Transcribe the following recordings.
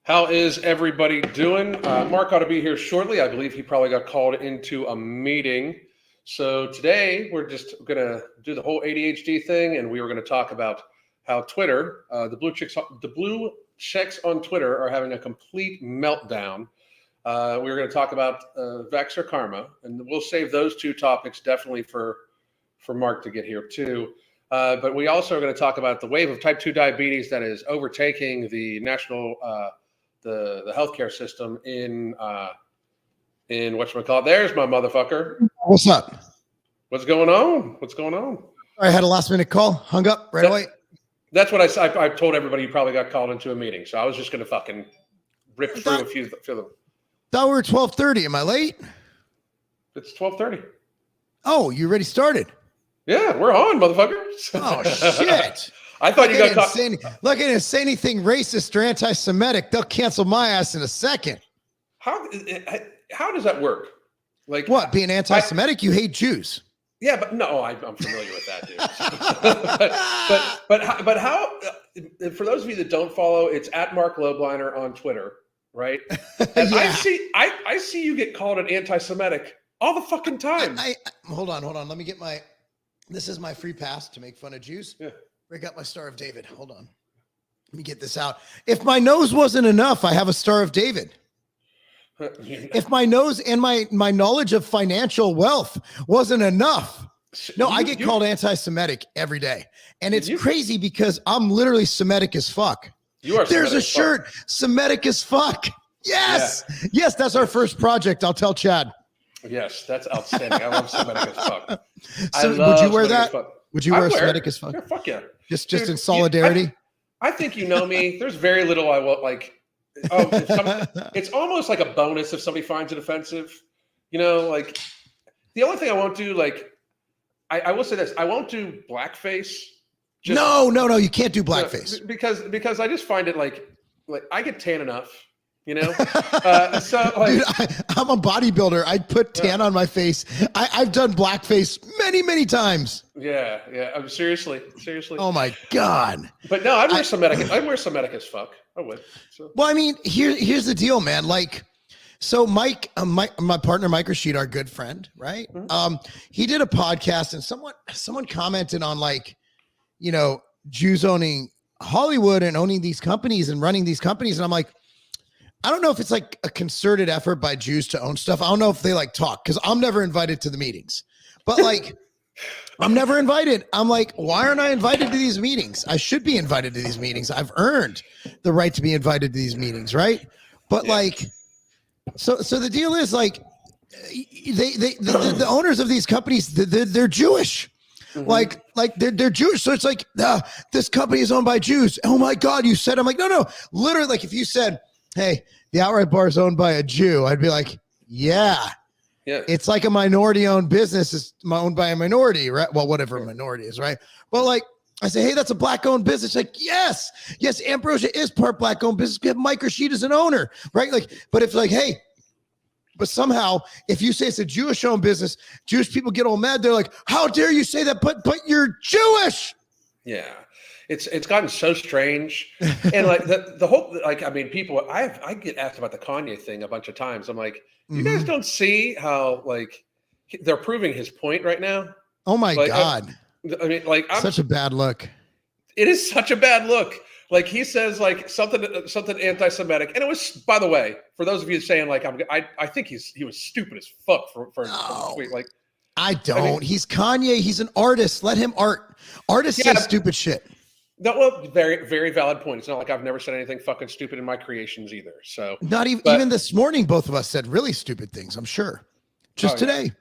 How is everybody doing? Mark ought to be here shortly. I believe he probably got called into a meeting. So today we're just going to do the whole ADHD thing, and we were going to talk about how Twitter, the blue checks on Twitter are having a complete meltdown. We were going to talk about Vaxxer karma, and we'll save those two topics definitely for Mark to get here too. But we also are going to talk about the wave of type 2 diabetes that is overtaking the national the healthcare system in whatchamacallit. There's my motherfucker. What's up? What's going on? What's going on? I had a last minute call, hung up right away. That's what I told everybody. You probably got called into a meeting, so I was just going to fucking rip through a few of them. Thought we were 12:30. Am I late? It's 12:30. Oh, you already started? Yeah, we're on, motherfucker. Oh shit! I thought you got caught. Look, I didn't say anything racist or anti-Semitic. They'll cancel my ass in a second. How does that work? Like what? Being anti-Semitic, you hate Jews. Yeah, but no, I'm familiar with that, dude. but how? For those of you that don't follow, it's at Mark Lobliner on Twitter, right? And yeah. I see you get called an anti-Semitic all the fucking time. Hold on. Let me get my. This is my free pass to make fun of Jews. Yeah. Break out my Star of David. Hold on. Let me get this out. If my nose wasn't enough, I have a Star of David. If my nose and my knowledge of financial wealth wasn't enough. No, I get called anti-Semitic every day. And it's crazy because I'm literally Semitic as fuck. You are. There's a shirt, Semitic as fuck. Yes. Yeah. Yes, that's our first project. I'll tell Chad. Yes, that's outstanding. I love Semitic as fuck. So would you wear that? Would you wear Semitic as fuck? Yeah, fuck yeah. Just in solidarity? I think you know me. There's very little I will like. It's almost like a bonus if somebody finds it offensive. You know, like the only thing I won't do, like I will say this, I won't do blackface. No, you can't do blackface. Because I just find it like I get tan enough. You know, so like, dude, I'm a bodybuilder. I put tan on my face. I've done blackface many times. Yeah. I'm seriously. Oh my god! But no, I'd wear Semitic. I'd wear Semitic as fuck. I would. So. Well, I mean, here's the deal, man. Like, so Mike, my partner, Mike Rashid, our good friend, right? Mm-hmm. He did a podcast, and someone commented on like, you know, Jews owning Hollywood and owning these companies and running these companies, and I'm like. I don't know if it's like a concerted effort by Jews to own stuff. I don't know if they like talk because I'm never invited to the meetings, but like I'm never invited. I'm like, why aren't I invited to these meetings? I should be invited to these meetings. I've earned the right to be invited to these meetings. Right. But like, so the deal is like the owners of these companies, they're Jewish. Mm-hmm. Like they're Jewish. So it's like, this company is owned by Jews. Oh my God. You said, I'm like, no, literally like if you said, hey, the Outright Bar is owned by a Jew, I'd be like, yeah. It's like a minority-owned business is owned by a minority, right? Well, whatever a minority is, right? But like, I say, hey, that's a black-owned business. Like, yes, Ambrosia is part black-owned business. Mike Rashid is an owner, right? Like, but if like, hey, but somehow, if you say it's a Jewish-owned business, Jewish people get all mad. They're like, how dare you say that? But you're Jewish. Yeah. It's gotten so strange, and like the whole like I mean people I get asked about the Kanye thing a bunch of times. I'm like, you guys don't see how like they're proving his point right now. Oh my God! I mean, like such a bad look. It is such a bad look. Like he says like something anti-Semitic, and it was, by the way, for those of you saying like I think he was stupid as fuck for the tweet. Like I mean, he's Kanye. He's an artist. Let him art. Artists say stupid shit. No, well, very, very valid point. It's not like I've never said anything fucking stupid in my creations either. So not even this morning, both of us said really stupid things. I'm sure. Today,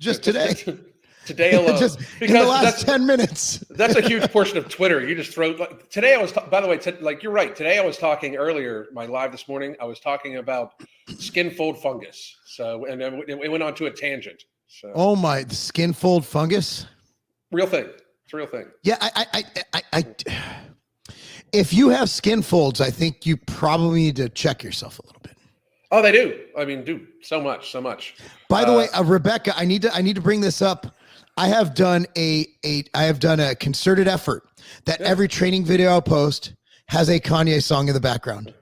today alone, just in the last 10 minutes. That's a huge portion of Twitter. You just throw like today. I was by the way, like you're right. Today I was talking earlier. My live this morning. I was talking about skin fold fungus. So and then it went on to a tangent. So oh my, the skin fold fungus, real thing. It's a real thing. Yeah, I if you have skin folds, I think you probably need to check yourself a little bit. Oh, they do. I mean, do so much. By the way, Rebecca, I need to bring this up. I have done a concerted effort that every training video I post has a Kanye song in the background.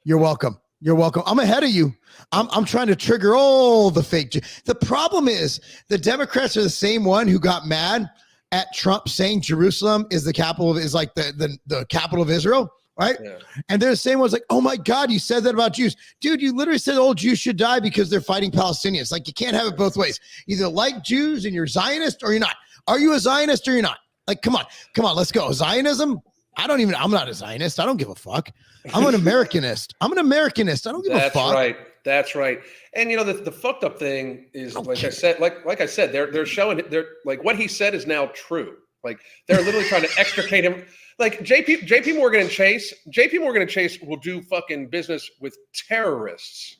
You're welcome. You're welcome. I'm ahead of you. I'm trying to trigger all the fake. The problem is the Democrats are the same one who got mad at Trump saying Jerusalem is the capital of, is like the capital of Israel, right? Yeah. And they're the same ones like, oh my God, you said that about Jews. Dude, you literally said all Jews should die because they're fighting Palestinians. Like, you can't have it both ways. Either like Jews and you're Zionist or you're not. Are you a Zionist or you're not? Like, come on, let's go. Zionism? I'm not a Zionist. I don't give a fuck. I'm an Americanist. I don't give a fuck. That's right. And you know, the fucked up thing is, like I said, they're showing, they're like, what he said is now true. Like, they're literally trying to extricate him. Like JP Morgan and Chase will do fucking business with terrorists,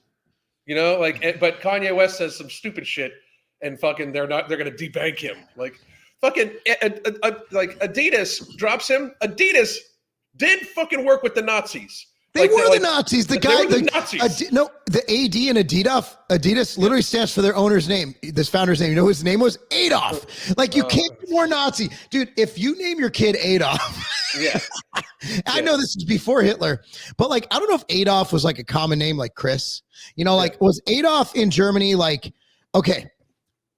you know, like, but Kanye West says some stupid shit and fucking, they're going to debank him. Like, fucking like Adidas drops him. Adidas did fucking work with the Nazis. They were the Nazis. The guy, the AD and Adidas literally stands for their owner's name, this founder's name. You know his name was? Adolf. Like, you can't be more Nazi. Dude, if you name your kid Adolf. Yeah. I know this is before Hitler, but like, I don't know if Adolf was like a common name like Chris. You know, like, was Adolf in Germany like, okay,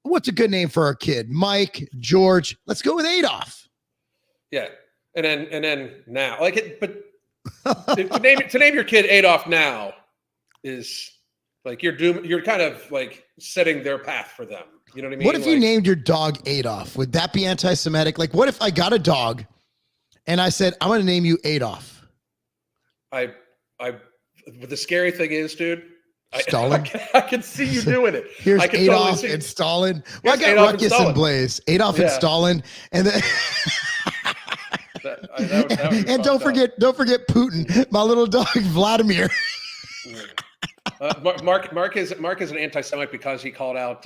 what's a good name for our kid? Mike, George. Let's go with Adolf. Yeah. And then now, like, it, but to name your kid Adolf now is like, you're kind of like setting their path for them. You know what I mean? What if you named your dog Adolf? Would that be anti-Semitic? Like, what if I got a dog and I said, I'm going to name you Adolf? But the scary thing is, dude, Stalin. I can see you doing it. Here's Adolf totally and Stalin. Well, I got Ruckus and Blaze. Adolf and Stalin, and then and don't forget Putin, my little dog Vladimir. Mark is an anti-Semite because he called out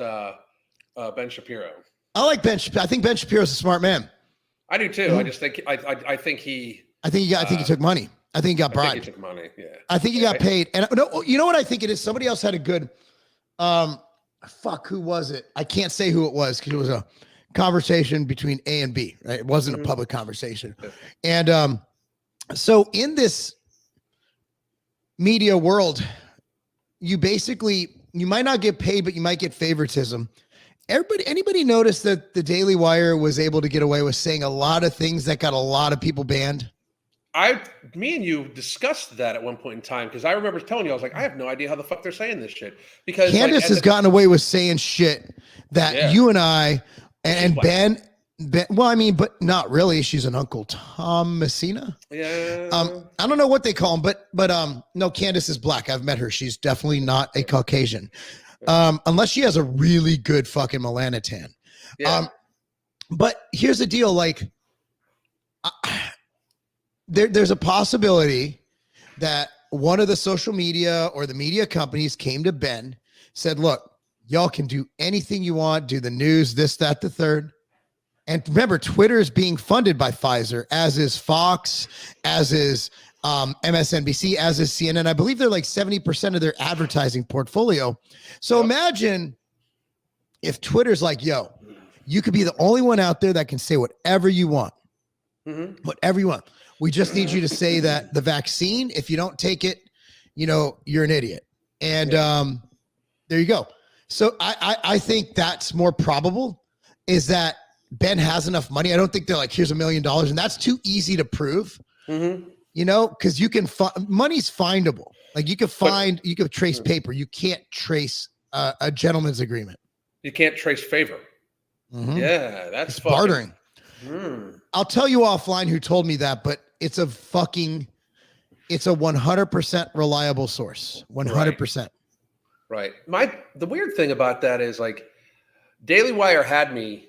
Ben Shapiro. I like Ben. I think Ben Shapiro's a smart man. I do too. I just think I think he took money. I think he got bribed. I think he took money. Yeah. I think he got paid. And no, you know what I think it is? Somebody else had a good, who was it? I can't say who it was because it was a conversation between A and B, right? It wasn't a public conversation. And so in this media world, you might not get paid, but you might get favoritism. Anybody notice that the Daily Wire was able to get away with saying a lot of things that got a lot of people banned? Me and you discussed that at one point in time, because I remember telling you, I was like, I have no idea how the fuck they're saying this shit. Because Candace has gotten away with saying shit that you and I and Ben, well, I mean, but not really. She's an Uncle Tom Messina. Yeah. I don't know what they call him, but no, Candace is black. I've met her. She's definitely not a Caucasian, unless she has a really good fucking melanotan. Yeah. But here's the deal, like. There's a possibility that one of the social media or the media companies came to Ben, said, look, y'all can do anything you want, do the news, this, that, the third. And remember, Twitter is being funded by Pfizer, as is Fox, as is MSNBC, as is CNN. I believe they're like 70% of their advertising portfolio. So imagine if Twitter's like, yo, you could be the only one out there that can say whatever you want. Whatever you want. We just need you to say that the vaccine, if you don't take it, you're an idiot. And there you go. So I think that's more probable, is that Ben has enough money. I don't think they're like, here's $1 million. And that's too easy to prove, because you can money's findable. Like, you could trace paper. You can't trace a gentleman's agreement. You can't trace favor. Yeah, that's bartering. I'll tell you offline who told me that, but it's a 100% reliable source. 100%. Right. The weird thing about that is, like, Daily Wire had me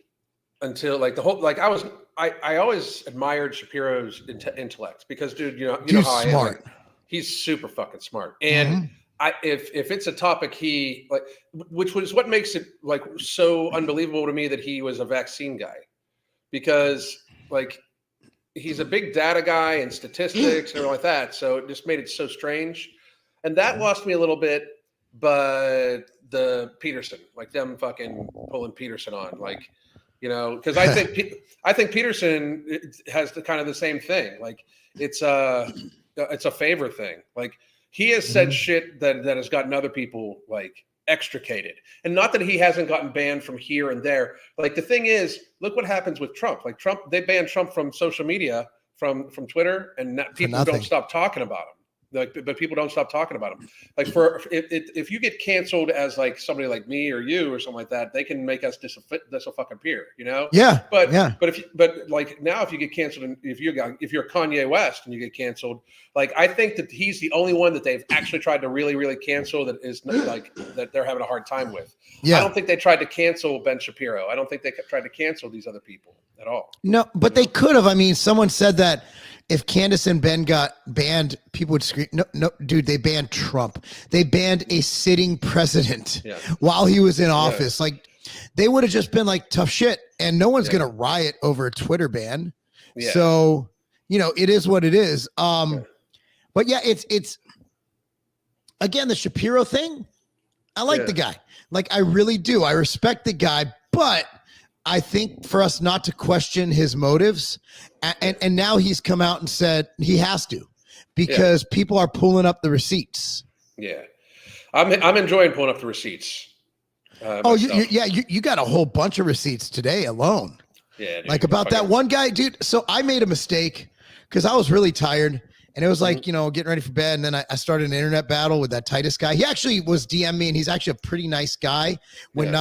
until like the whole, like, I always admired Shapiro's intellect, because dude, you know how smart. I am. Like, he's super fucking smart. And if it's a topic he like, which was what makes it like so unbelievable to me that he was a vaccine guy, because like, he's a big data guy and statistics and everything like that. So it just made it so strange. And that lost me a little bit, but the Peterson, like them fucking pulling Peterson on, like, because I think Peterson has the kind of the same thing. Like, it's a favor thing. Like, He has said shit that has gotten other people like extricated. And not that he hasn't gotten banned from here and there. Like the thing is, look what happens with Trump. Like Trump, they banned Trump from social media, from Twitter, and people don't stop talking about him. Like, but people don't stop talking about him. Like if you get canceled as like somebody like me or you or something like that, they can make us disappear, you know? Yeah. But like now, if you get canceled, and if you're Kanye West and you get canceled, like I think that he's the only one that they've actually tried to really, really cancel that is like that they're having a hard time with. Yeah. I don't think they tried to cancel Ben Shapiro. I don't think they tried to cancel these other people at all. No, but they could have. I mean, someone said that if Candace and Ben got banned, people would scream, no, dude, they banned Trump. They banned a sitting president while he was in office. Like, they would have just been like, tough shit. And no one's going to riot over a Twitter ban. Yeah. So, you know, it is what it is. But yeah, it's again, the Shapiro thing. I like the guy. Like, I really do. I respect the guy, but I think for us not to question his motives, and now he's come out and said he has to, because people are pulling up the receipts. Yeah, I'm enjoying pulling up the receipts. You got a whole bunch of receipts today alone. Yeah, dude, like about that one guy, dude. So I made a mistake because I was really tired, and it was like getting ready for bed, and then I started an internet battle with that Titus guy. He actually was DM me, and he's actually a pretty nice guy when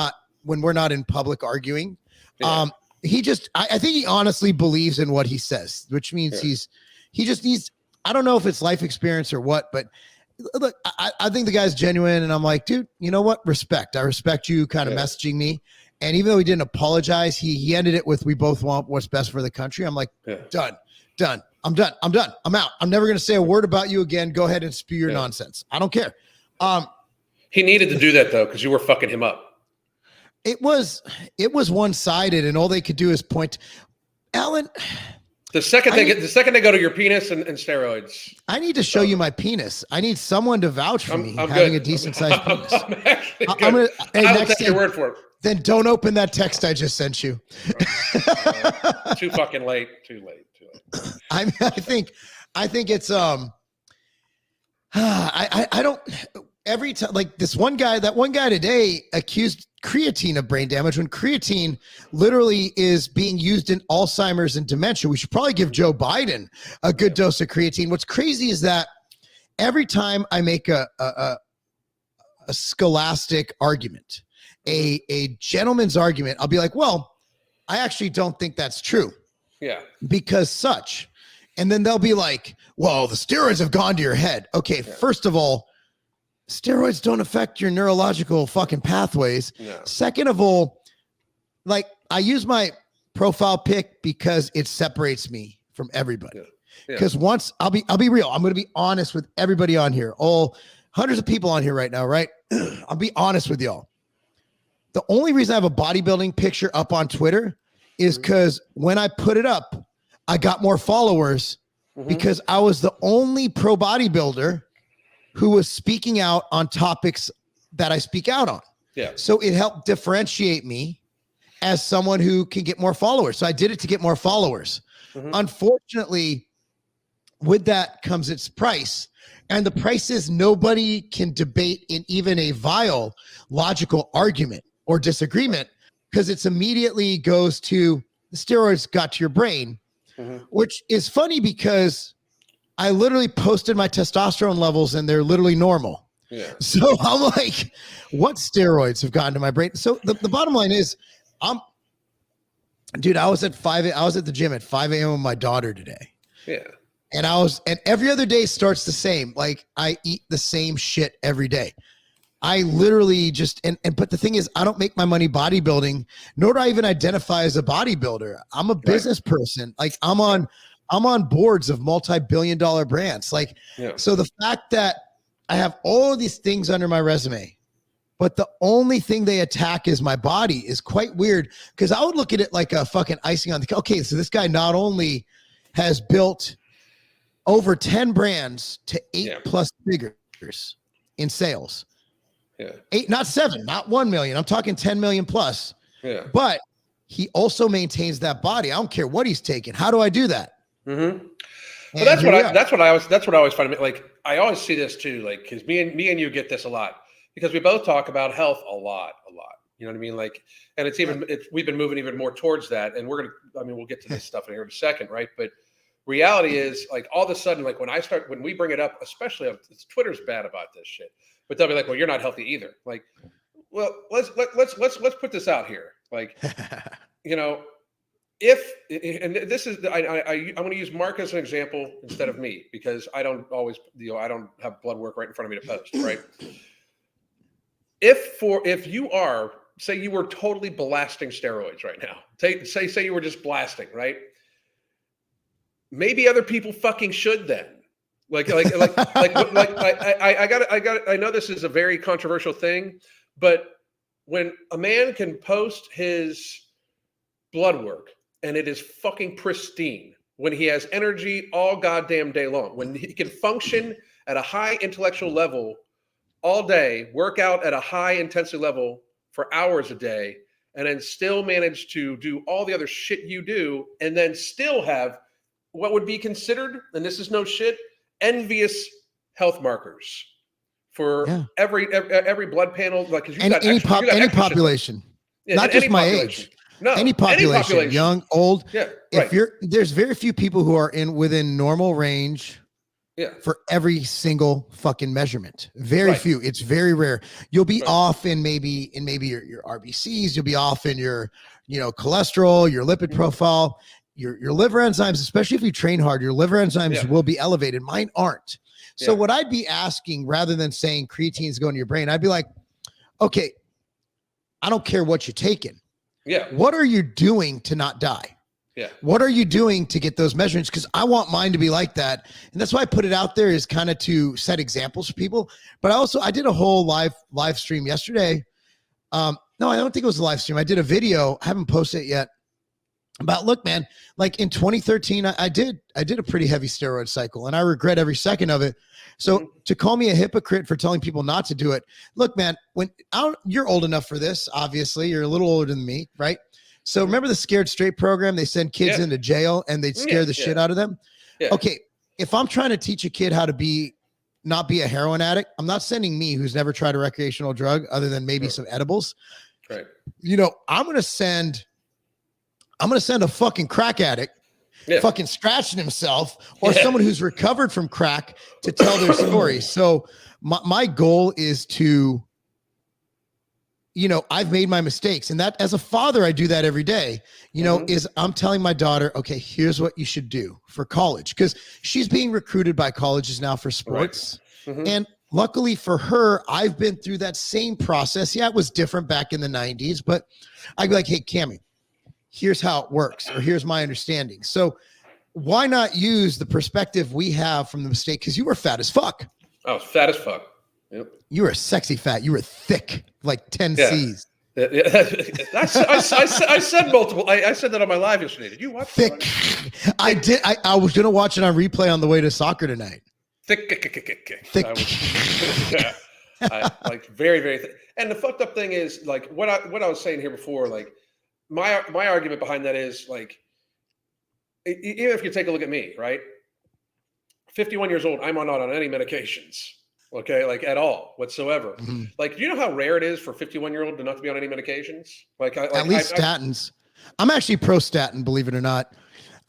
we're not in public arguing. Yeah. I think he honestly believes in what he says, which means he just needs, I don't know if it's life experience or what, but look, I think the guy's genuine, and I'm like, dude, you know what? I respect you kind of messaging me. And even though he didn't apologize, he ended it with, we both want what's best for the country. I'm like, done. I'm done. I'm out. I'm never going to say a word about you again. Go ahead and spew your nonsense. I don't care. He needed to do that though, because you were fucking him up. It was one-sided, and all they could do is point. Alan, the second they go to your penis and steroids, I need to show you my penis. I need someone to vouch for me having a decent-sized penis. I'll take your word for it. Then don't open that text I just sent you. Too fucking late. Too late. I think it's I don't. Every time, like that one guy today accused creatine of brain damage when creatine literally is being used in Alzheimer's and dementia. We should probably give Joe Biden a good dose of creatine. What's crazy is that every time I make a scholastic argument, a gentleman's argument, I'll be like, well, I actually don't think that's true. Yeah. Because such. And then they'll be like, well, the steroids have gone to your head. Okay, first of all, steroids don't affect your neurological fucking pathways. No. Second of all, like, I use my profile pic because it separates me from everybody. Because once I'll be real. I'm going to be honest with everybody on here. All hundreds of people on here right now, right? I'll be honest with y'all. The only reason I have a bodybuilding picture up on Twitter is because when I put it up, I got more followers because I was the only pro bodybuilder who was speaking out on topics that I speak out on. Yeah. So it helped differentiate me as someone who can get more followers. So I did it to get more followers. Unfortunately, with that comes its price. And the price is nobody can debate in even a vile logical argument or disagreement, because it's immediately goes to the steroids got to your brain, which is funny because I literally posted my testosterone levels and they're literally normal. Yeah. So I'm like, what steroids have gotten to my brain? So the bottom line is, dude, I was at the gym at 5 a.m. with my daughter today. Yeah. And every other day starts the same. Like, I eat the same shit every day. I literally just, but the thing is, I don't make my money bodybuilding, nor do I even identify as a bodybuilder. I'm a business person. Like, I'm on boards of multi-billion-dollar brands. Like, so the fact that I have all of these things under my resume, but the only thing they attack is my body, is quite weird. Because I would look at it like a fucking icing on the cake. Okay, so this guy not only has built over 10 brands to 8+ figures in sales. Yeah. 8, not 7, not 1 million. I'm talking 10 million plus. Yeah. But he also maintains that body. I don't care what he's taking. How do I do that? But that's what I always find. Like, I always see this too, like, because me and you get this a lot because we both talk about health a lot. You know what I mean? Like, and we've been moving even more towards that. And we'll get to this stuff in here in a second, right? But reality is, like, all of a sudden, like when we bring it up, especially Twitter's bad about this shit, but they'll be like, well, you're not healthy either. Like, well, let's put this out here. Like, you know, and this is, I'm going to use Mark as an example instead of me, because I don't always, I don't have blood work right in front of me to post, right? If you are, say you were totally blasting steroids right now, say you were just blasting, right? Maybe other people fucking should then. I know this is a very controversial thing, but when a man can post his blood work and it is fucking pristine, when he has energy all goddamn day long, when he can function at a high intellectual level all day, work out at a high intensity level for hours a day, and then still manage to do all the other shit you do, and then still have what would be considered, and this is no shit, envious health markers for every blood panel, like, because any population, not just my age. No, any population, young, old. Yeah, if there's very few people who are within normal range. Yeah. For every single fucking measurement. Very few. It's very rare. You'll be off in maybe your RBCs. You'll be off in your, cholesterol, your lipid profile, your liver enzymes, especially if you train hard, your liver enzymes will be elevated. Mine aren't. So what I'd be asking, rather than saying creatine's going to your brain, I'd be like, okay, I don't care what you're taking. Yeah. What are you doing to not die? Yeah. What are you doing to get those measurements? Because I want mine to be like that. And that's why I put it out there, is kind of to set examples for people. But I did a whole live stream yesterday. No, I don't think it was a live stream. I did a video. I haven't posted it yet. About, look, man, like in 2013, I did a pretty heavy steroid cycle, and I regret every second of it. So to call me a hypocrite for telling people not to do it, look, man, you're old enough for this. Obviously, you're a little older than me, right? So remember the Scared Straight program? They send kids into jail and they'd scare the shit out of them. Yeah. Okay, if I'm trying to teach a kid how to not be a heroin addict, I'm not sending me, who's never tried a recreational drug other than maybe some edibles. Right. I'm gonna send a fucking crack addict, fucking scratching himself, or someone who's recovered from crack to tell their story. So my goal is to, I've made my mistakes, and that, as a father, I do that every day, is I'm telling my daughter, okay, here's what you should do for college. Cause she's being recruited by colleges now for sports. Right. Mm-hmm. And luckily for her, I've been through that same process. Yeah, it was different back in the 90s, but I'd be like, hey, Cammie, here's how it works, or here's my understanding. So why not use the perspective we have from the mistake? Cause you were fat as fuck. I was fat as fuck. Yep. You were sexy fat. You were thick, like 10 C's. I said multiple. I said that on my live yesterday. Did you watch thick? I did. I was going to watch it on replay on the way to soccer tonight. Thick. Like very, very thick. And the fucked up thing is, like, what I was saying here before, like, my argument behind that is, like, even if you take a look at me, right? 51 years old, I'm not on any medications. Okay, like, at all whatsoever. Mm-hmm. Like, do you know how rare it is for a 51-year-old to not to be on any medications? At least statins. I'm actually pro statin, believe it or not.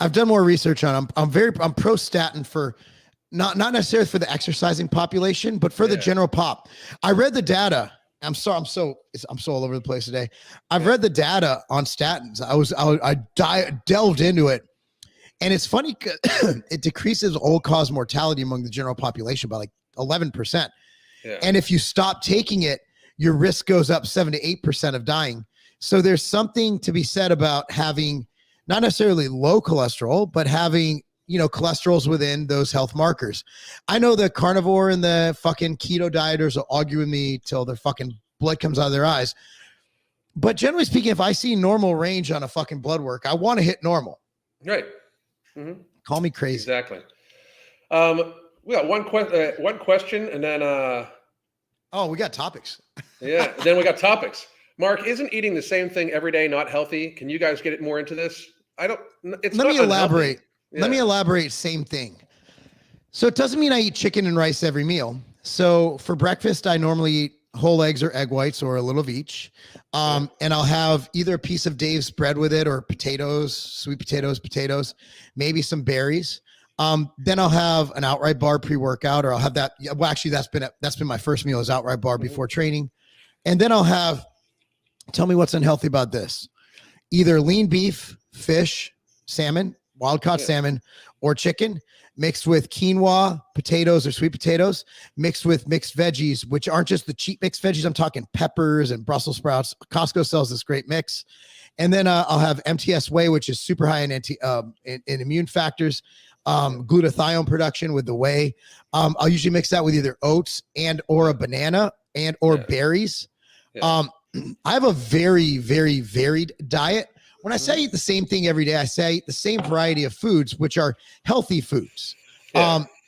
I've done more research on them. I'm pro statin for not necessarily for the exercising population, but for the general pop. I read the data. I'm so all over the place today. I've read the data on statins. I delved into it, and it's funny. It decreases all-cause mortality among the general population by like 11%. Yeah. And if you stop taking it, your risk goes up 7 to 8% of dying. So there's something to be said about having not necessarily low cholesterol, but having, cholesterols within those health markers. I know the carnivore and the fucking keto dieters will argue with me till their fucking blood comes out of their eyes. But generally speaking, if I see normal range on a fucking blood work, I want to hit normal. Right. Mm-hmm. Call me crazy. Exactly. We got one question, and then we got topics. Yeah, then we got topics. Mark, isn't eating the same thing every day not healthy? Can you guys get it more into this? Let me elaborate. Yeah. Let me elaborate. Same thing. So it doesn't mean I eat chicken and rice every meal. So for breakfast, I normally eat whole eggs or egg whites or a little of each. And I'll have either a piece of Dave's bread with it or potatoes, sweet potatoes, maybe some berries. Then I'll have an outright bar pre-workout, or I'll have that. Well, actually, that's been my first meal is outright bar before training. And then I'll have, tell me what's unhealthy about this. Either lean beef, fish, salmon, wild-caught salmon, or chicken mixed with quinoa, potatoes or sweet potatoes, mixed with mixed veggies, which aren't just the cheap mixed veggies. I'm talking peppers and Brussels sprouts. Costco sells this great mix. And then I'll have MTS whey, which is super high in immune factors, glutathione production with the whey. I'll usually mix that with either oats and or a banana and or berries. I have a very, very varied diet. When I say I eat the same thing every day, I say I eat the same variety of foods, which are healthy foods.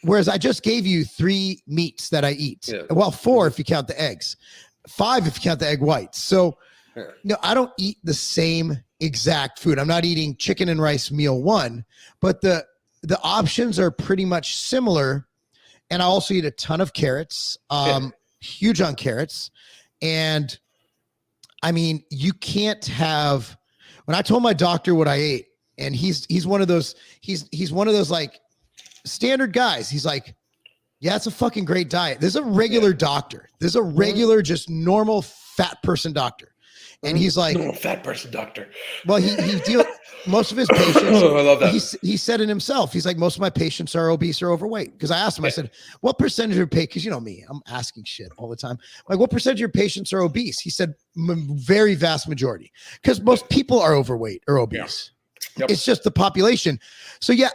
Whereas I just gave you 3 meats that I eat. Well, 4 if you count the eggs, 5 if you count the egg whites. So no, I don't eat the same exact food. I'm not eating chicken and rice meal 1, but the options are pretty much similar. And I also eat a ton of carrots, huge on carrots. And I mean, you can't have, when I told my doctor what I ate, and he's one of those, he's one of those like standard guys. He's like, yeah, it's a fucking great diet. There's a regular doctor. There's a regular, just normal fat person doctor. And he's like, normal fat person doctor. Well, he deals most of his patients. I love that. He said it himself. He's like, most of my patients are obese or overweight. Because I asked him, I said, what percentage of your patients, because you know me, I'm asking shit all the time. Like, what percentage of your patients are obese? He said, very vast majority. Because most people are overweight or obese. It's just the population. So yeah,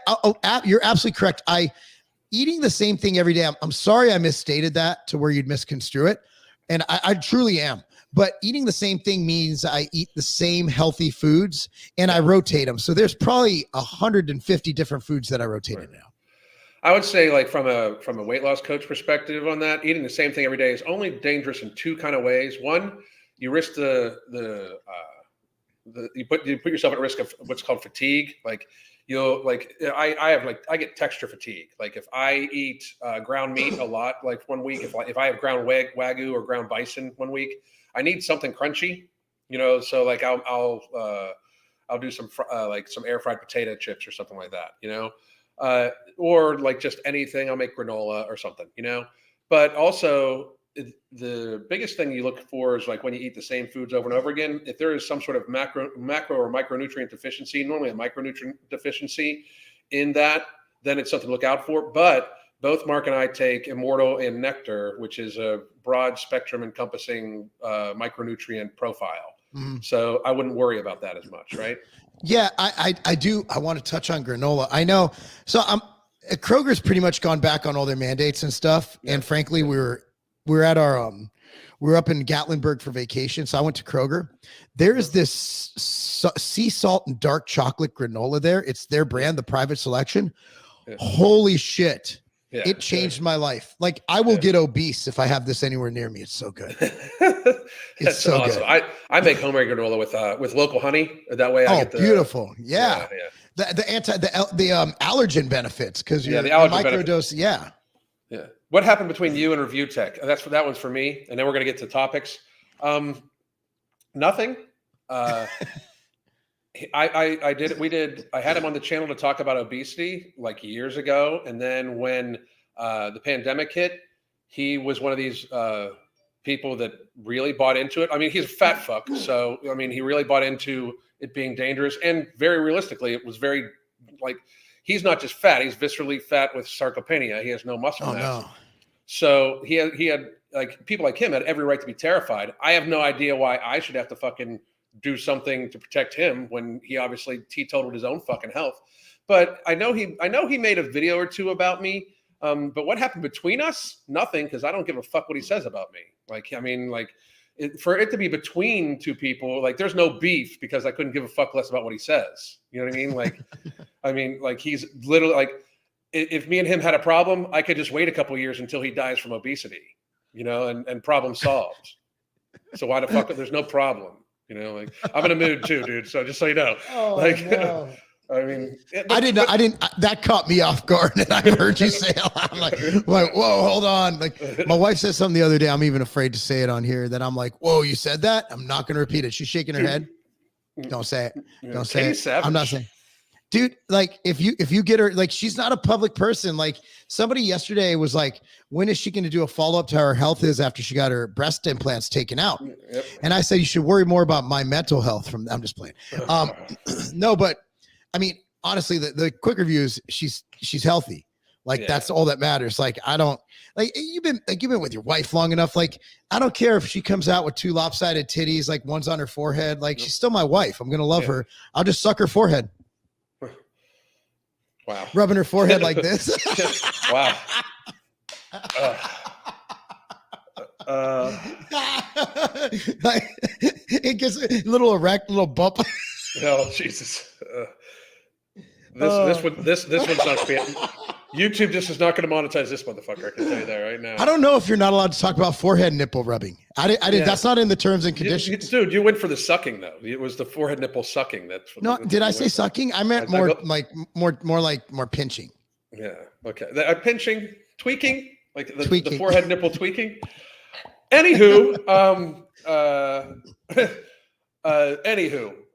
you're absolutely correct. Eating the same thing every day. I'm sorry I misstated that to where you'd misconstrue it. And I truly am. But eating the same thing means I eat the same healthy foods and I rotate them. So there's probably 150 different foods that I rotated now. I would say, like from a weight loss coach perspective on that, eating the same thing every day is only dangerous in 2 kind of ways. One, you risk you put yourself at risk of what's called fatigue. Like I get texture fatigue. Like if I eat ground meat a lot, like one week, if I have ground wagyu or ground bison one week, I need something crunchy, you know. So like I'll do some air fried potato chips or something like that, you know, or like just anything. I'll make granola or something, you know. But also the biggest thing you look for is like when you eat the same foods over and over again, if there is some sort of macro or micronutrient deficiency, normally a micronutrient deficiency in that, then it's something to look out for. But both Mark and I take Immortal and Nectar, which is a broad spectrum encompassing micronutrient profile. So I wouldn't worry about that as much, right? Yeah, I do. I want to touch on granola. I know. So Kroger's pretty much gone back on all their mandates and stuff. And frankly, we were at our we were up in Gatlinburg for vacation. So I went to Kroger. There's this sea salt and dark chocolate granola there. It's their brand, the Private Selection. Holy shit. It changed my life. Like I will get obese if I have this anywhere near me. It's so good. It's so awesome. Good. I make homemade granola with local honey. That way I get the beautiful. The allergen benefits because you're the microdose. Yeah. What happened between you and Review Tech? That one's for me. And then we're gonna get to topics. Nothing. I had him on the channel to talk about obesity like years ago. And then when the pandemic hit, he was one of these people that really bought into it. I mean, he's a fat fuck. So, I mean, he really bought into it being dangerous. And very realistically, it was very like, he's not just fat, he's viscerally fat with sarcopenia. He has no muscle mass. No. So he had like people like him had every right to be terrified. I have no idea why I should have to fucking do something to protect him when he obviously teetotaled his own fucking health. But I know he made a video or 2 about me. But what happened between us? Nothing, because I don't give a fuck what he says about me. Like, I mean, like for it to be between 2 people, like there's no beef because I couldn't give a fuck less about what he says. You know what I mean? Like, I mean, like he's literally like, if me and him had a problem, I could just wait a couple of years until he dies from obesity, you know, and problem solved. So why the fuck? There's no problem. You know, like I'm in a mood too, dude. So just so you know, I mean, I didn't. That caught me off guard, and I heard you say it. I'm like, whoa, hold on. Like, my wife said something the other day. I'm even afraid to say it on here. That I'm like, whoa, you said that? I'm not going to repeat it. She's shaking her head. Don't say it. Don't say it. Savage. I'm not saying. Dude, like if you get her, like she's not a public person. Like somebody yesterday was like, when is she going to do a follow up to how her health is after she got her breast implants taken out? Yep. And I said you should worry more about my mental health. I'm just playing. No, but I mean honestly, the quick review is she's healthy. Like that's all that matters. Like I don't like you've been with your wife long enough. Like I don't care if she comes out with 2 lopsided titties, like one's on her forehead. Like she's still my wife. I'm gonna love her. I'll just suck her forehead. Wow. Rubbing her forehead like this. Wow. Like, it gets a little erect, a little bump. Oh, Jesus. This one's not being. YouTube just is not going to monetize this motherfucker. I can tell you that right now. I don't know if you're not allowed to talk about forehead nipple rubbing. I didn't. Yeah. That's not in the terms and conditions. Dude, you went for the sucking though. It was the forehead nipple sucking. That's what no. Did I say sucking? I meant more pinching. Yeah. Okay. Pinching, tweaking, like tweaking. The forehead nipple tweaking. Anywho,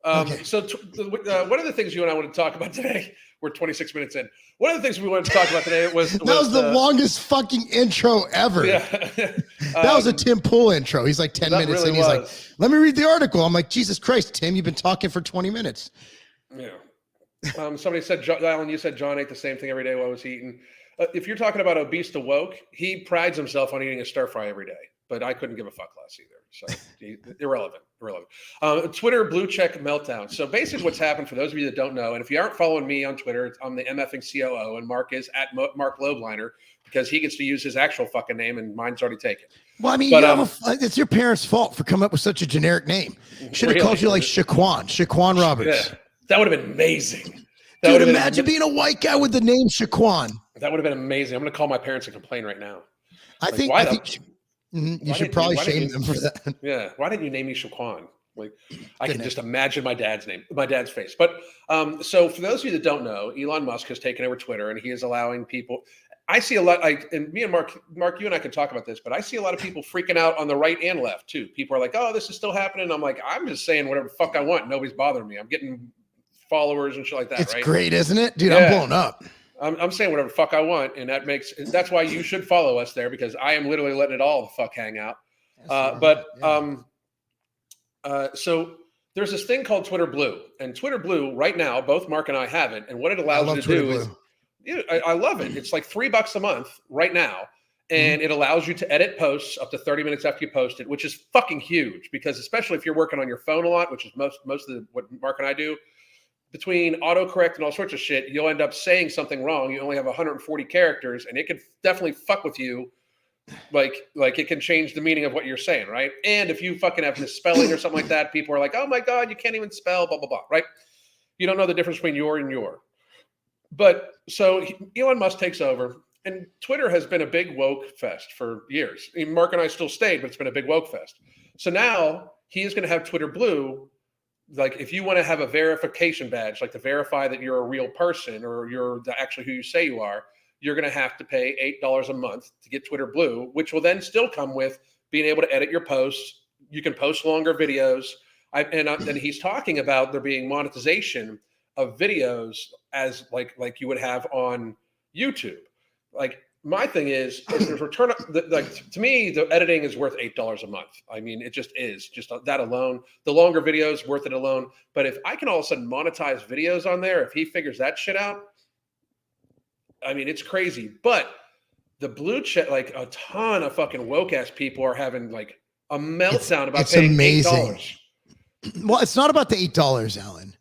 okay. So one of the things you and I want to talk about today. We're 26 minutes in. One of the things we wanted to talk about today was that was the longest fucking intro ever. Yeah. That was a Tim Pool intro. He's like 10 minutes and he's like, let me read the article. I'm like, Jesus Christ, Tim, you've been talking for 20 minutes. Yeah. Somebody said, Alan, you said John ate the same thing every day while I was eating. If you're talking about obese to woke, he prides himself on eating a stir fry every day. But I couldn't give a fuck less either. So irrelevant. Twitter blue check meltdown. So basically what's happened for those of you that don't know, and if you aren't following me on Twitter, I'm the MFing COO and Mark is at Mark Lobliner because he gets to use his actual fucking name and mine's already taken. Well, I mean, it's your parents' fault for coming up with such a generic name. Should have called you like Shaquan Roberts. Yeah, that would have been amazing. Dude, imagine being a white guy with the name Shaquan. That would have been amazing. I'm going to call my parents and complain right now. I think you should probably shame them for that. Yeah. Why didn't you name me Shaquan? Like I can just imagine my dad's face. But so for those of you that don't know, Elon Musk has taken over Twitter and he is allowing people. I see a lot, and me and Mark, you and I can talk about this, but I see a lot of people freaking out on the right and left too. People are like, oh, this is still happening. I'm like, I'm just saying whatever the fuck I want. Nobody's bothering me. I'm getting followers and shit like that. It's right? Great, isn't it? Dude, I'm blowing up. I'm saying whatever the fuck I want, and that's why you should follow us there because I am literally letting it all the fuck hang out. So there's this thing called Twitter Blue, and Twitter Blue right now, both Mark and I have it, and what it allows you to do is, I love it. It's like $3 a month right now, and it allows you to edit posts up to 30 minutes after you post it, which is fucking huge because especially if you're working on your phone a lot, which is most of what Mark and I do. Between autocorrect and all sorts of shit, you'll end up saying something wrong. You only have 140 characters, and it could definitely fuck with you. Like it can change the meaning of what you're saying, right? And if you fucking have misspelling or something like that, people are like, "Oh my god, you can't even spell," blah blah blah, right? You don't know the difference between your and your. But so Elon Musk takes over, and Twitter has been a big woke fest for years. I mean, Mark and I still stayed, but it's been a big woke fest. So now he is going to have Twitter Blue. Like if you want to have a verification badge, like to verify that you're a real person or you're actually who you say you are, you're going to have to pay $8 a month to get Twitter Blue, which will then still come with being able to edit your posts. You can post longer videos. And he's talking about there being monetization of videos as like you would have on YouTube. Like my thing is there's return. Like to me, the editing is worth $8 a month. I mean, it just is just that alone. The longer videos worth it alone. But if I can all of a sudden monetize videos on there, if he figures that shit out, I mean, it's crazy. But the blue check, like a ton of fucking woke ass people are having like a meltdown about paying amazing. $8. Well, it's not about the $8, Alan.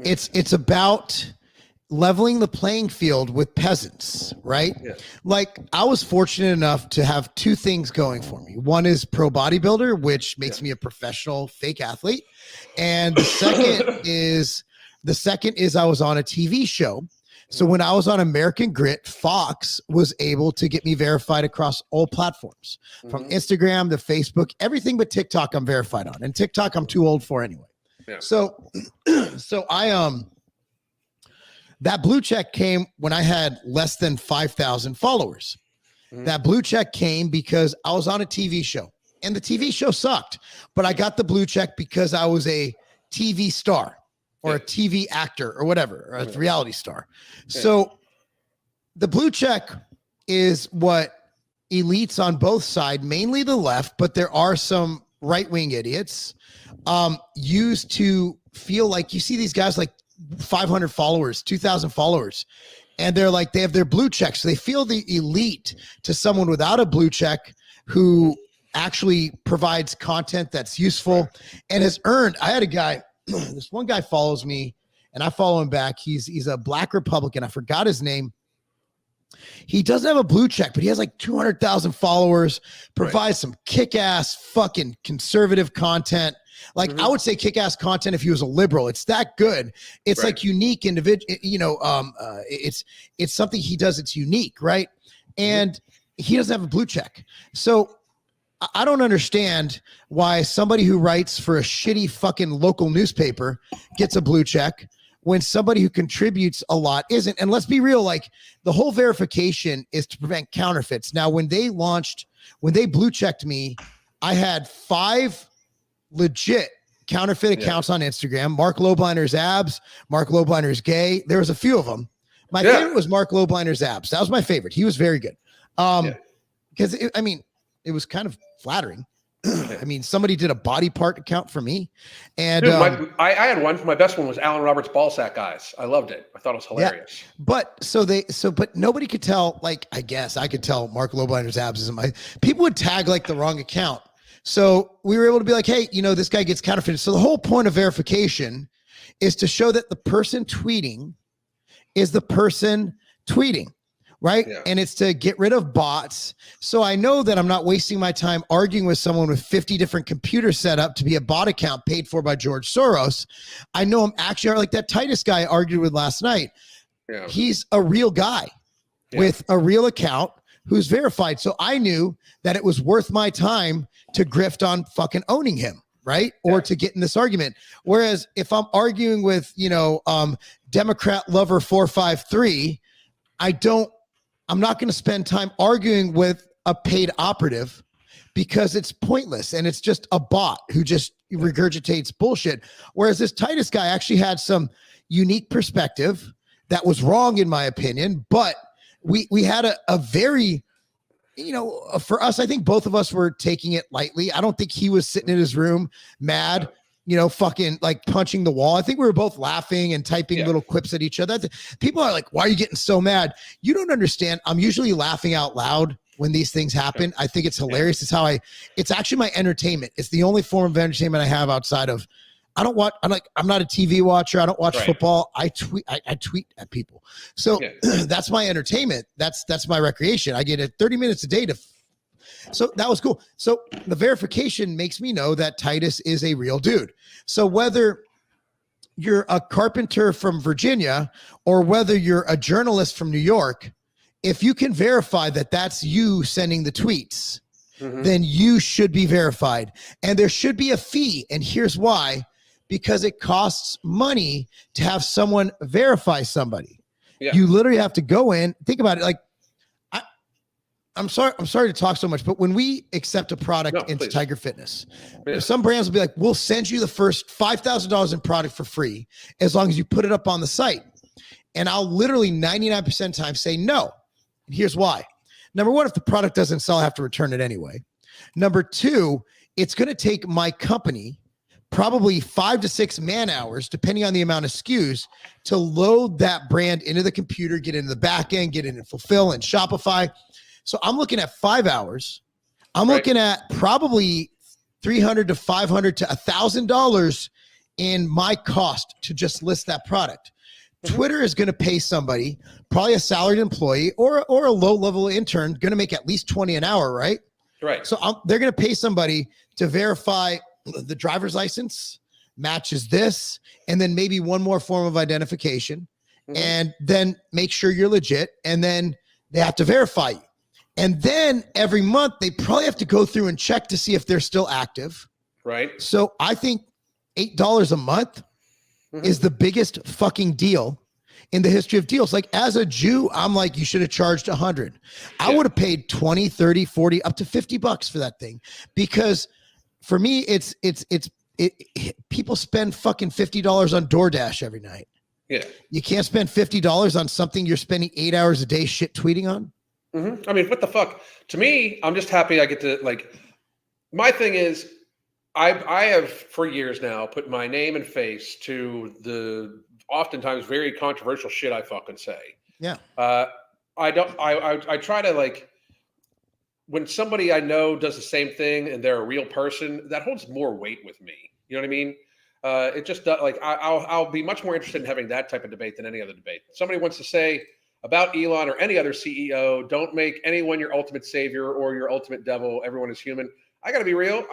It's about leveling the playing field with peasants, right? Yeah. Like I was fortunate enough to have 2 things going for me. One is pro bodybuilder, which makes me a professional fake athlete. And the second is I was on a TV show. So when I was on American Grit, Fox was able to get me verified across all platforms, from Instagram to Facebook, everything but TikTok I'm verified on. And TikTok I'm too old for anyway. Yeah. So That blue check came when I had less than 5,000 followers. That blue check came because I was on a TV show, and the TV show sucked, but I got the blue check because I was a TV star or a TV actor or whatever, or a reality star. So the blue check is what elites on both sides, mainly the left, but there are some right-wing idiots, use to feel like, you see these guys like 500 followers, 2,000 followers, and they're like, they have their blue check. So they feel the elite to someone without a blue check who actually provides content that's useful and has earned. I had a guy, this one guy follows me and I follow him back. He's a black Republican. I forgot his name. He doesn't have a blue check, but he has like 200,000 followers, provides some kick-ass fucking conservative content. Like I would say kick-ass content if he was a liberal. It's that good. It's like unique individual, it's something he does. It's unique. Right. And he doesn't have a blue check. So I don't understand why somebody who writes for a shitty fucking local newspaper gets a blue check when somebody who contributes a lot isn't. And let's be real, like the whole verification is to prevent counterfeits. Now, when they blue checked me, I had 5 legit counterfeit accounts on Instagram. Mark Lobliner's abs, Mark Lobliner's gay. There was a few of them. My favorite was Mark Lobliner's abs. That was my favorite. He was very good. Because it was kind of flattering. I mean, somebody did a body part account for me, and dude, I had one. My best one was Alan Roberts ballsack guys. I loved it. I thought it was hilarious. Yeah, but nobody could tell. Like, I guess I could tell Mark Lobliner's abs isn't my. People would tag like the wrong account, so we were able to be like, hey, this guy gets counterfeited. So the whole point of verification is to show that the person tweeting is the person tweeting. Right. Yeah. And it's to get rid of bots. So I know that I'm not wasting my time arguing with someone with 50 different computers set up to be a bot account paid for by George Soros. I know I'm actually like that Titus guy I argued with last night. Yeah. He's a real guy with a real account who's verified. So I knew that it was worth my time to grift on fucking owning him. Right. Or to get in this argument. Whereas if I'm arguing with, Democrat lover 453, I'm not going to spend time arguing with a paid operative because it's pointless and it's just a bot who just regurgitates bullshit. Whereas this Titus guy actually had some unique perspective that was wrong in my opinion, but we had a very, for us, I think both of us were taking it lightly. I don't think he was sitting in his room mad, fucking like punching the wall. I think we were both laughing and typing little quips at each other. People are like, why are you getting so mad? You don't understand. I'm usually laughing out loud when these things happen. I think it's hilarious. It's actually my entertainment. It's the only form of entertainment I have outside of, I'm not a TV watcher. I don't watch football. I tweet at people. So that's my entertainment. That's my recreation. I get 30 minutes a day so that was cool. So the verification makes me know that Titus is a real dude. So whether you're a carpenter from Virginia or whether you're a journalist from New York, if you can verify that that's you sending the tweets, then you should be verified. And there should be a fee. And here's why. Because it costs money to have someone verify somebody. Yeah. You literally have to go in, think about it. Like, I'm sorry to talk so much, but when we accept a product into Tiger Fitness, some brands will be like, we'll send you the first $5,000 in product for free as long as you put it up on the site. And I'll literally 99% of the time say no. And here's why. Number one, if the product doesn't sell, I have to return it anyway. Number two, it's going to take my company probably 5 to 6 man hours, depending on the amount of SKUs, to load that brand into the computer, get into the back end, get into Fulfill and Shopify. So I'm looking at 5 hours. I'm looking at probably $300 to $500 to $1,000 in my cost to just list that product. Twitter is going to pay somebody, probably a salaried employee or a low-level intern, going to make at least $20 an hour, right? Right. So they're going to pay somebody to verify the driver's license matches this, and then maybe one more form of identification, and then make sure you're legit, and then they have to verify you. And then every month, they probably have to go through and check to see if they're still active. Right. So I think $8 a month is the biggest fucking deal in the history of deals. Like as a Jew, I'm like, you should have charged 100. I would have paid 20, 30, 40, up to $50 for that thing. Because for me, people spend fucking $50 on DoorDash every night. Yeah. You can't spend $50 on something you're spending 8 hours a day shit tweeting on. Mm-hmm. I mean, what the fuck? To me, I'm just happy I get to, like, my thing is, I have for years now put my name and face to the oftentimes very controversial shit I fucking say. Yeah. I try to, like, when somebody I know does the same thing and they're a real person, that holds more weight with me. You know what I mean? It just like I'll be much more interested in having that type of debate than any other debate. Somebody wants to say about Elon or any other CEO, don't make anyone your ultimate savior or your ultimate devil. Everyone is human. I got to be real.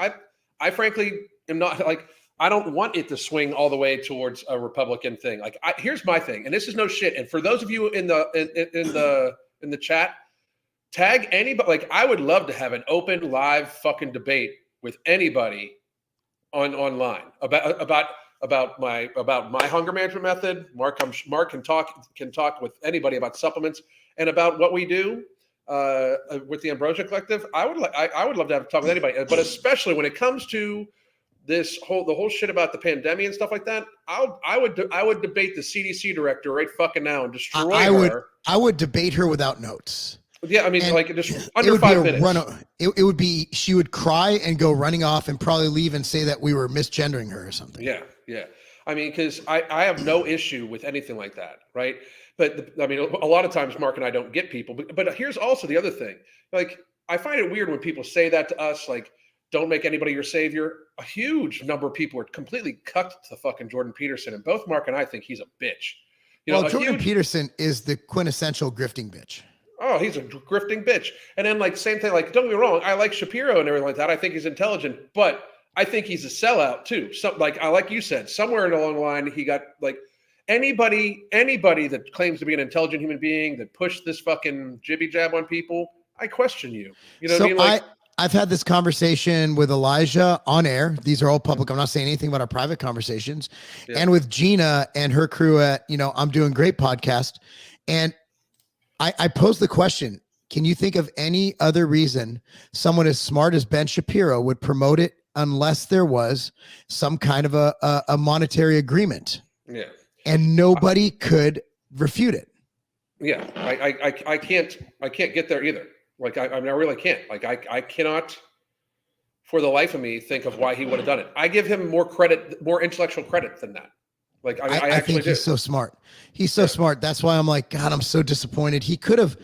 I frankly am not, like, I don't want it to swing all the way towards a Republican thing. Like, here's my thing, and this is no shit. And for those of you in the chat, tag anybody. Like, I would love to have an open, live fucking debate with anybody online about my hunger management method. Mark can talk with anybody about supplements and about what we do with the Ambrosia Collective. I would love to have a talk with anybody, but especially when it comes to the whole shit about the pandemic and stuff like that. I would debate the CDC director right fucking now and destroy her. I would debate her without notes. Yeah, I mean, and like just under 5 minutes. It would be, she would cry and go running off and probably leave and say that we were misgendering her or something. Yeah. I mean, because I have no issue with anything like that, right? But I mean, a lot of times Mark and I don't get people. But here's also the other thing. Like, I find it weird when people say that to us, like, don't make anybody your savior. A huge number of people are completely cut to fucking Jordan Peterson, and both Mark and I think he's a bitch. Jordan Peterson is the quintessential grifting bitch. Oh, he's a grifting bitch. And then, like, same thing, like, don't get me wrong, I like Shapiro and everything like that. I think he's intelligent, but I think he's a sellout too. So, like you said, somewhere along the line, he got, like, anybody that claims to be an intelligent human being that pushed this fucking jibby jab on people, I question you. You know what I mean? Like, I've had this conversation with Elijah on air. These are all public. I'm not saying anything about our private conversations. Yeah. And with Gina and her crew at, I'm Doing Great podcast. And I posed the question, can you think of any other reason someone as smart as Ben Shapiro would promote it unless there was some kind of a monetary agreement? Yeah. And nobody could refute it. Yeah. I can't get there either. Like, I really can't. Like, I cannot for the life of me think of why he would have done it. I give him more credit, more intellectual credit than that. Like, I actually think he's so smart. He's so smart. That's why I'm like, God, I'm so disappointed. He could have.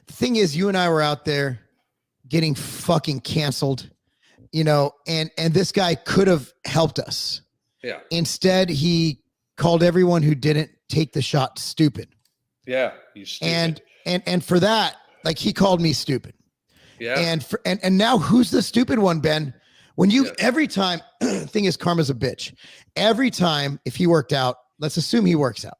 The thing is, you and I were out there getting fucking canceled, and this guy could have helped us. Yeah. Instead, he called everyone who didn't take the shot stupid. Yeah. He's stupid. And for that, like, he called me stupid. Yeah. And now who's the stupid one, Ben? When every time, thing is, karma's a bitch. Every time, if he worked out, let's assume he works out.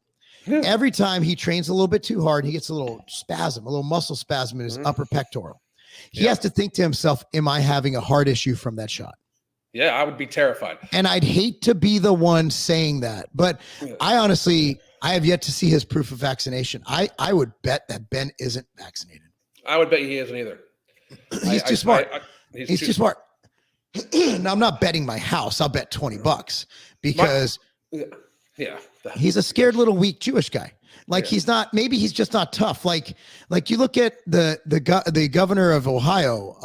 Every time he trains a little bit too hard, he gets a little spasm, a little muscle spasm in his upper pectoral. He has to think to himself, am I having a heart issue from that shot? Yeah, I would be terrified. And I'd hate to be the one saying that. But I have yet to see his proof of vaccination. I would bet that Ben isn't vaccinated. I would bet he isn't either. He's too smart. He's too smart. Now, I'm not betting my house. I'll bet $20 because he's a scared little weak Jewish guy. Like, he's not, maybe he's just not tough. Like you look at the governor of Ohio.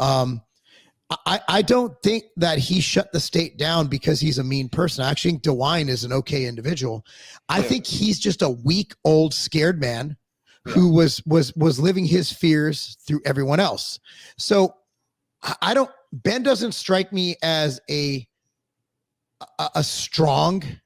I don't think that he shut the state down because he's a mean person. I actually think DeWine is an okay individual. I think he's just a weak, old, scared man who was living his fears through everyone else. So Ben doesn't strike me as a strong-minded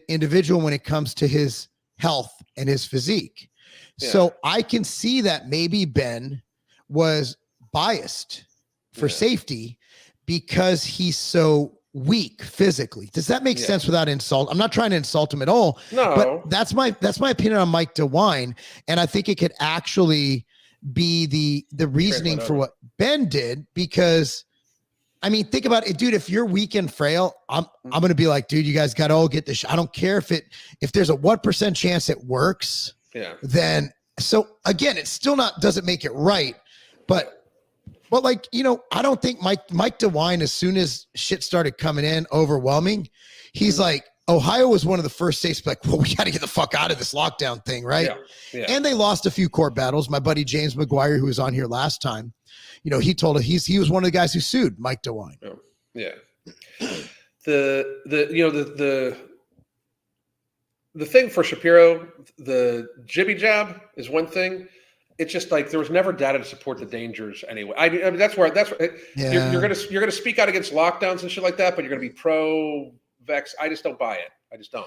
individual when it comes to his health and his physique. Yeah. So I can see that maybe Ben was biased for safety because he's so weak physically. Does that make sense without insult? I'm not trying to insult him at all. No, but that's my opinion on Mike DeWine, and I think it could actually be the reasoning for what Ben did, because I mean, think about it, dude. If you're weak and frail, I'm gonna be like, dude, you guys gotta all get this. I don't care if there's a 1% chance it works. Yeah. Then so again, it still doesn't make it right, but like, you know, I don't think Mike DeWine, as soon as shit started coming in overwhelming, he's like, Ohio was one of the first states to be like, well, we got to get the fuck out of this lockdown thing, right? Yeah. And they lost a few court battles. My buddy James McGuire, who was on here last time, you know, he told us he was one of the guys who sued Mike DeWine. Yeah. The thing for Shapiro, the jibby jab is one thing. It's just like there was never data to support the dangers anyway. I mean that's where you're gonna speak out against lockdowns and shit like that, but you're gonna be pro Vex. I just don't buy it. I just don't.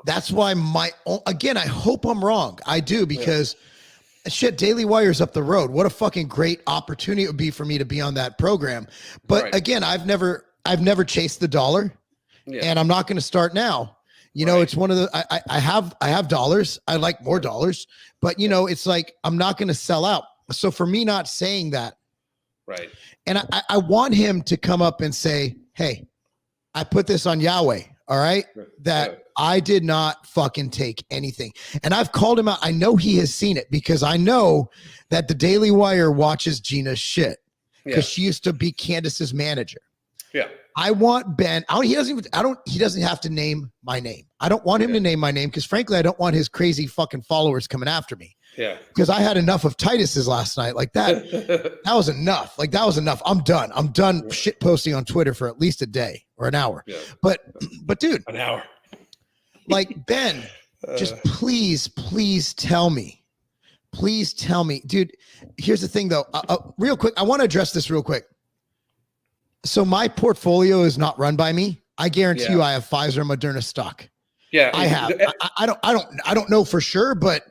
That's why I hope I'm wrong. I do, because shit, Daily Wire's up the road. What a fucking great opportunity it would be for me to be on that program. But again, I've never chased the dollar, and I'm not going to start now. You know, it's one of the I have dollars. I like more dollars, but you know, it's like I'm not going to sell out. So for me not saying that, right, and I want him to come up and say, hey, I put this on Yahweh, all right, that I did not fucking take anything. And I've called him out. I know he has seen it, because I know that the Daily Wire watches Gina's shit, because she used to be Candace's manager. Yeah. I want Ben. He doesn't have to name my name. I don't want him to name my name, because frankly, I don't want his crazy fucking followers coming after me. Yeah. Because I had enough of Titus's last night. Like that, that was enough. Like that was enough. I'm done shit posting on Twitter for at least a day or an hour. Yeah. But dude, an hour. Like Ben, just please tell me. Please tell me, dude. Here's the thing though, real quick. I want to address this real quick. So my portfolio is not run by me. I guarantee you I have Pfizer and Moderna stock. Yeah. I have. I don't know for sure, but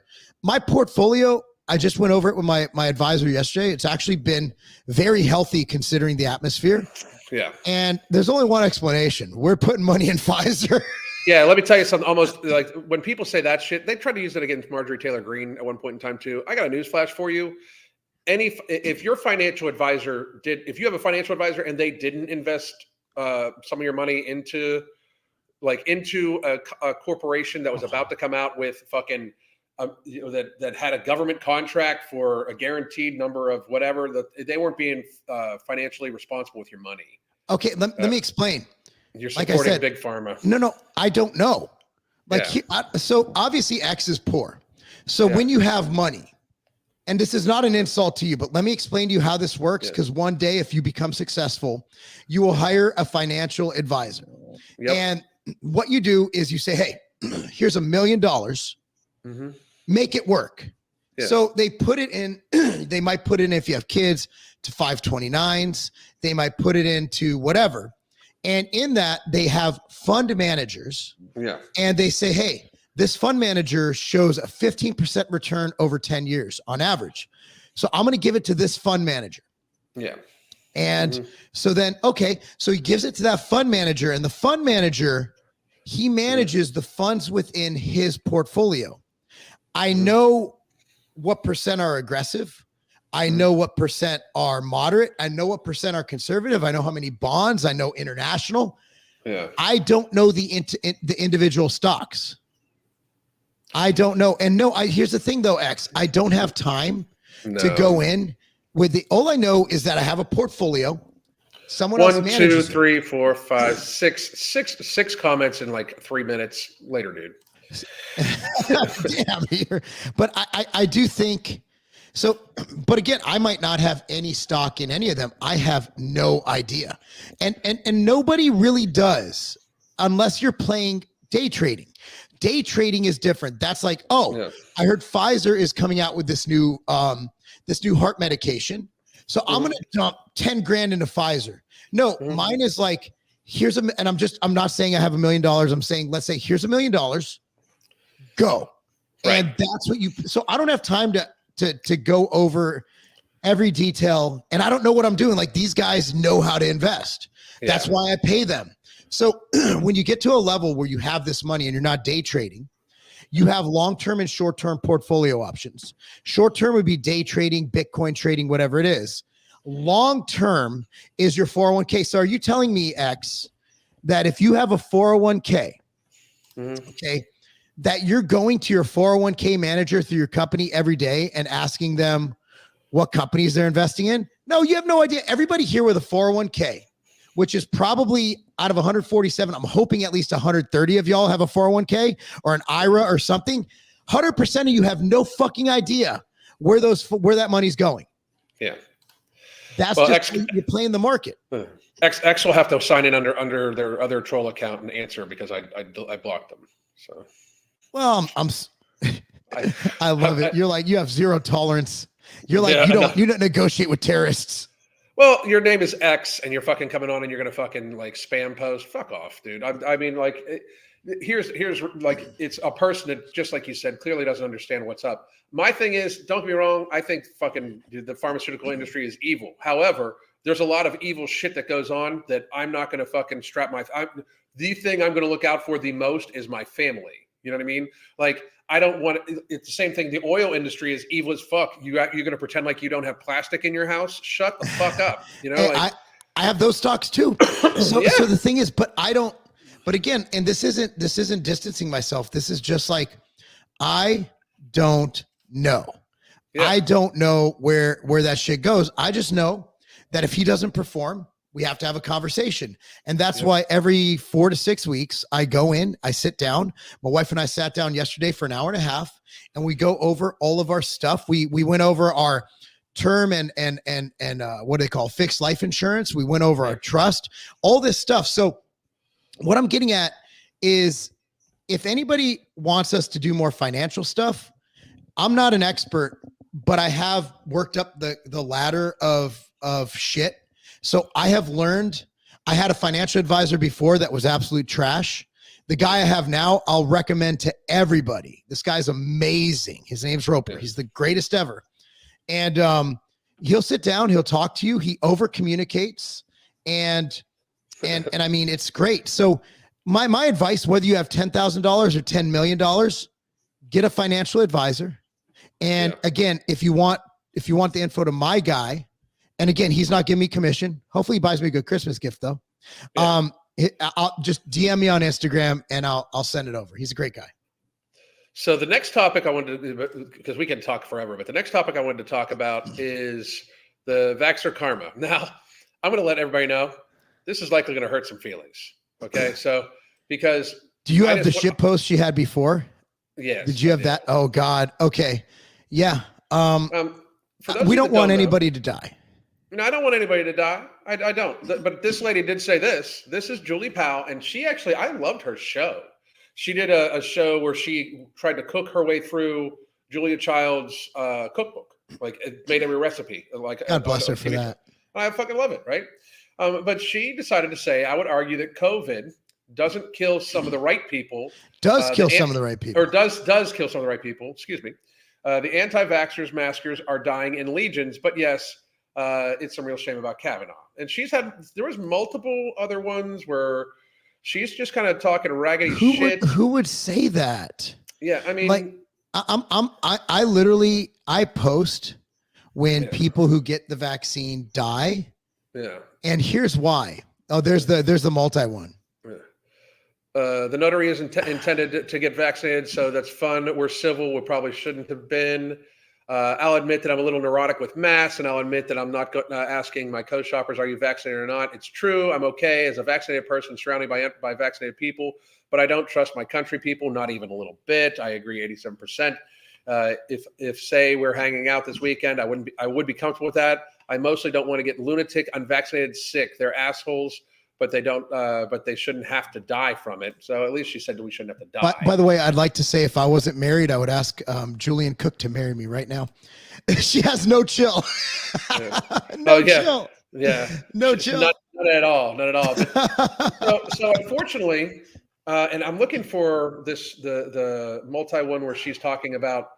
my portfolio, I just went over it with my advisor yesterday. It's actually been very healthy considering the atmosphere. Yeah. And there's only one explanation. We're putting money in Pfizer. Yeah, let me tell you something. Almost like when people say that shit, they try to use it against Marjorie Taylor Greene at one point in time too. I got a news flash for you. If your financial advisor if you have a financial advisor and they didn't invest some of your money into a corporation that was about to come out with fucking that had a government contract for a guaranteed number of whatever, they weren't being financially responsible with your money. Okay, let me explain. You're supporting like I said, big pharma. No, I don't know. So obviously X is poor. So when you have money, and this is not an insult to you, but let me explain to you how this works, because one day if you become successful, you will hire a financial advisor. Yep. And what you do is you say, hey, here's $1 million. Mm-hmm. Make it work. Yeah. So they put it in, they might put it in, if you have kids, to 529s. They might put it into whatever. And in that, they have fund managers. Yeah. And they say, hey, this fund manager shows a 15% return over 10 years on average. So I'm going to give it to this fund manager. Yeah. And so then, okay, so he gives it to that fund manager, and the fund manager, he manages the funds within his portfolio. I know what percent are aggressive. I know what percent are moderate. I know what percent are conservative. I know how many bonds. I know international. Yeah. I don't know the individual stocks. I don't know. And here's the thing though, X, I don't have time to go in with all I know is that I have a portfolio. Someone else manages 1, 2, 3, 4, 5, 6 comments in like 3 minutes later, dude. Damn, but I do think so. But again, I might not have any stock in any of them. I have no idea. And nobody really does unless you're playing day trading. Day trading is different. That's like, I heard Pfizer is coming out with this new heart medication. So I'm going to dump 10 grand into Pfizer. No, mine is like, I'm not saying I have $1 million. I'm saying, let's say here's $1 million, go. Right. And that's what so I don't have time to go over every detail, and I don't know what I'm doing. Like, these guys know how to invest. Yeah. That's why I pay them. So when you get to a level where you have this money and you're not day trading, you have long-term and short-term portfolio options. Short-term would be day trading, Bitcoin trading, whatever it is. Long term is your 401k. So are you telling me, X, that if you have a 401k, okay, that you're going to your 401k manager through your company every day and asking them what companies they're investing in? No, you have no idea. Everybody here with a 401k, which is probably out of 147, I'm hoping at least 130 of y'all have a 401k or an IRA or something. 100% of you have no fucking idea where that money's going. Yeah. That's just you're playing the market. X will have to sign in under their other troll account and answer because I blocked them. So, well, I love it. You're like, you have zero tolerance. You're like, you don't negotiate with terrorists. Well, your name is X and you're fucking coming on and you're going to fucking like spam post. Fuck off, dude. I mean, like, here's like, it's a person that, just like you said, clearly doesn't understand what's up. My thing is, don't get me wrong, I think fucking the pharmaceutical industry is evil. However, there's a lot of evil shit that goes on that I'm not going to fucking strap the thing I'm going to look out for the most is my family. You know what I mean? Like, I don't want it's the same thing. The oil industry is evil as fuck. You're going to pretend like you don't have plastic in your house? Shut the fuck up. You know, hey, I have those stocks too. So the thing is, but again, and this isn't distancing myself. This is just like, I don't know. Yeah. I don't know where that shit goes. I just know that if he doesn't perform, we have to have a conversation. And that's why every 4 to 6 weeks I go in, I sit down. My wife and I sat down yesterday for an hour and a half and we go over all of our stuff. We went over our term and what do they call fixed life insurance. We went over our trust, all this stuff. So what I'm getting at is, if anybody wants us to do more financial stuff, I'm not an expert, but I have worked up the ladder of shit. So I have learned. I had a financial advisor before that was absolute trash. The guy I have now, I'll recommend to everybody. This guy's amazing. His name's Roper. He's the greatest ever. And he'll sit down, he'll talk to you. He over communicates and I mean, it's great. So my advice, whether you have $10,000 or $10 million, get a financial advisor. And again, if you want the info to my guy, and again, he's not giving me commission. Hopefully he buys me a good Christmas gift though. Yeah. I'll just DM me on Instagram and I'll send it over. He's a great guy. So the next topic I wanted to, because we can talk forever, but the next topic I wanted to talk about is the Vaxxer karma. Now, I'm going to let everybody know this is likely going to hurt some feelings. Okay. So, because. Do you have the shit post she had before? Yes. Did you have that? Oh God. Okay. Yeah. We don't want anybody to die. No, I don't want anybody to die. I don't. But this lady did say this. This is Julie Powell. And she actually, I loved her show. She did a show where she tried to cook her way through Julia Child's cookbook. Like, it made every recipe. Like, God bless her for that. I fucking love it, right? But she decided to say, I would argue that COVID doesn't kill some of the right people. Does kill some of the right people. Or does kill some of the right people. Excuse me. The anti-vaxxers, maskers are dying in legions. But yes, it's some real shame about Kavanaugh. And there was multiple other ones where she's just kind of talking raggedy shit. Who would say that? Yeah, I mean, like, I literally post when people who get the vaccine die. Yeah. And here's why. Oh, there's the multi one. Yeah. The notary is intended to get vaccinated, so that's fun. We're civil. We probably shouldn't have been. I'll admit that I'm a little neurotic with masks, and I'll admit that I'm not asking my co-shoppers, are you vaccinated or not? It's true. I'm okay as a vaccinated person surrounded by vaccinated people, but I don't trust my country people, not even a little bit. I agree 87%. If say we're hanging out this weekend, I would be comfortable with that. I mostly don't want to get lunatic, unvaccinated, sick. They're assholes, but they shouldn't have to die from it. So at least she said we shouldn't have to die. By the way, I'd like to say, if I wasn't married, I would ask Julian Cook to marry me right now. She has no chill. Yeah. Chill. Yeah. No chill. Not at all. Not at all. So unfortunately, and I'm looking for the multi one where she's talking about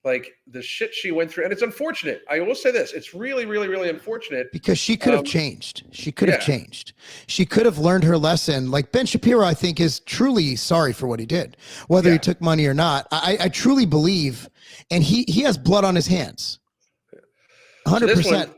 like the shit she went through. And it's unfortunate. I will say this. It's really, really, really unfortunate. Because she could have changed. She could have changed. She could have learned her lesson. Like Ben Shapiro, I think, is truly sorry for what he did, whether he took money or not. I truly believe, and he has blood on his hands. 100%.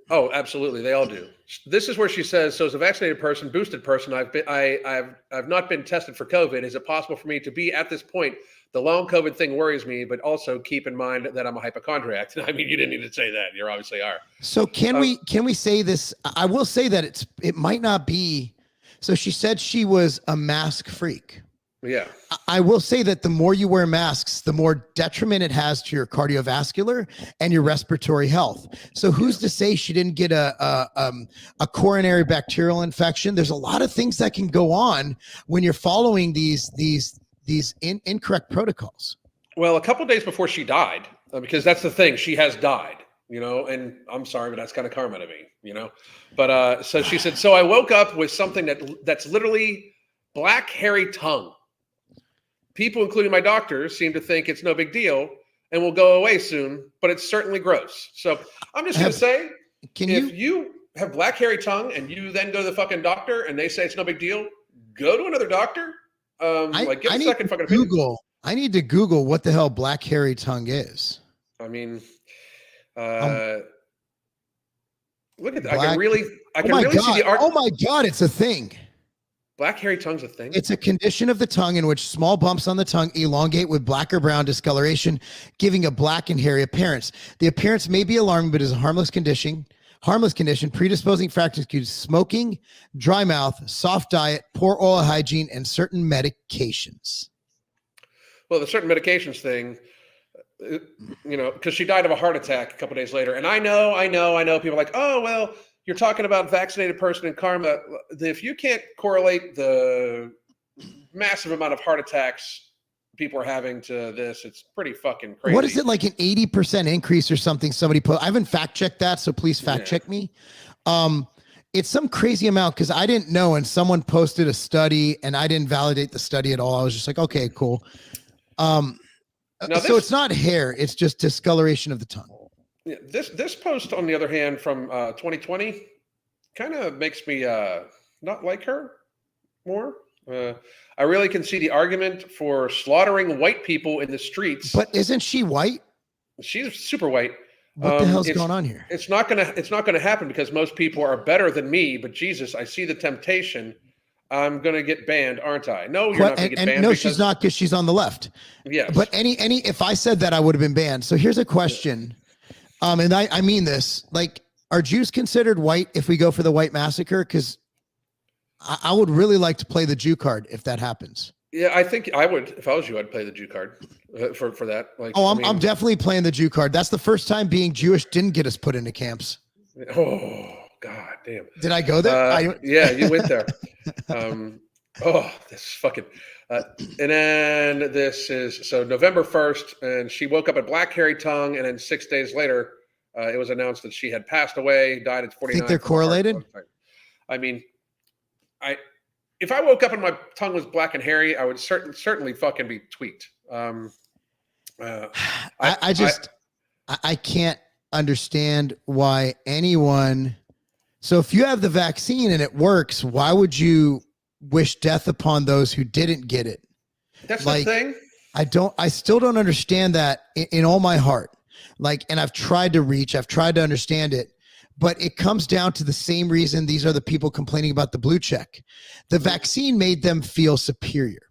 Oh, absolutely. They all do. This is where she says, so as a vaccinated person, boosted person, I've not been tested for COVID. Is it possible for me to be at this point? The long COVID thing worries me, but also keep in mind that I'm a hypochondriac. I mean, you didn't need to say that. You obviously are. So can we say this? I will say that it might not be. So she said she was a mask freak. Yeah. I will say that the more you wear masks, the more detriment it has to your cardiovascular and your respiratory health. So who's to say she didn't get a coronary bacterial infection? There's a lot of things that can go on when you're following these incorrect protocols. Well, a couple of days before she died, because that's the thing, she has died, and I'm sorry, but that's kind of karma to me, But so she said, so I woke up with something that's literally black hairy tongue. People, including my doctors, seem to think it's no big deal and will go away soon, but it's certainly gross. So I'm just going to say, if you have black hairy tongue and you then go to the fucking doctor and they say it's no big deal, go to another doctor. Get a second fucking opinion. I need to Google what the hell black hairy tongue is. I mean, look at that. I can really see the art. Oh my God, it's a thing. Black hairy tongue's a thing? It's a condition of the tongue in which small bumps on the tongue elongate with black or brown discoloration, giving a black and hairy appearance. The appearance may be alarming, but is a harmless condition, predisposing factors include smoking, dry mouth, soft diet, poor oral hygiene, and certain medications. Well, the certain medications thing, because she died of a heart attack a couple days later. And I know people are like, oh, well, you're talking about vaccinated person and karma. If you can't correlate the massive amount of heart attacks people are having to this, it's pretty fucking crazy. What is it, like an 80% increase or something? Somebody put, I haven't fact checked that, so please fact check me. It's some crazy amount because I didn't know, and someone posted a study and I didn't validate the study at all. I was just like, okay, cool. So it's not hair, it's just discoloration of the tongue. Yeah, this post, on the other hand, from 2020, kind of makes me not like her more. I really can see the argument for slaughtering white people in the streets. But isn't she white? She's super white. What the hell's going on here? It's not gonna happen because most people are better than me. But Jesus, I see the temptation. I'm gonna get banned, aren't I? No, you're not gonna get banned. No, she's not, because she's on the left. Yes. But if I said that, I would have been banned. So here's a question. And I mean this, like, are Jews considered white if we go for the white massacre? Because I would really like to play the Jew card if that happens. Yeah, I think I would. If I was you, I'd play the Jew card for that. Like, I'm definitely playing the Jew card. That's the first time being Jewish didn't get us put into camps. Oh, God damn. Did I go there? Yeah, you went there. This fucking. And then this is November 1st, and she woke up at black hairy tongue, and then 6 days later, it was announced that she had passed away, died at 49. Think they're correlated? I mean, if I woke up and my tongue was black and hairy, I would certainly fucking be tweaked. I can't understand why anyone. So if you have the vaccine and it works, why would you wish death upon those who didn't get it? That's the thing. I still don't understand that in all my heart. And I've tried to understand it, but it comes down to the same reason these are the people complaining about the blue check. The vaccine made them feel superior.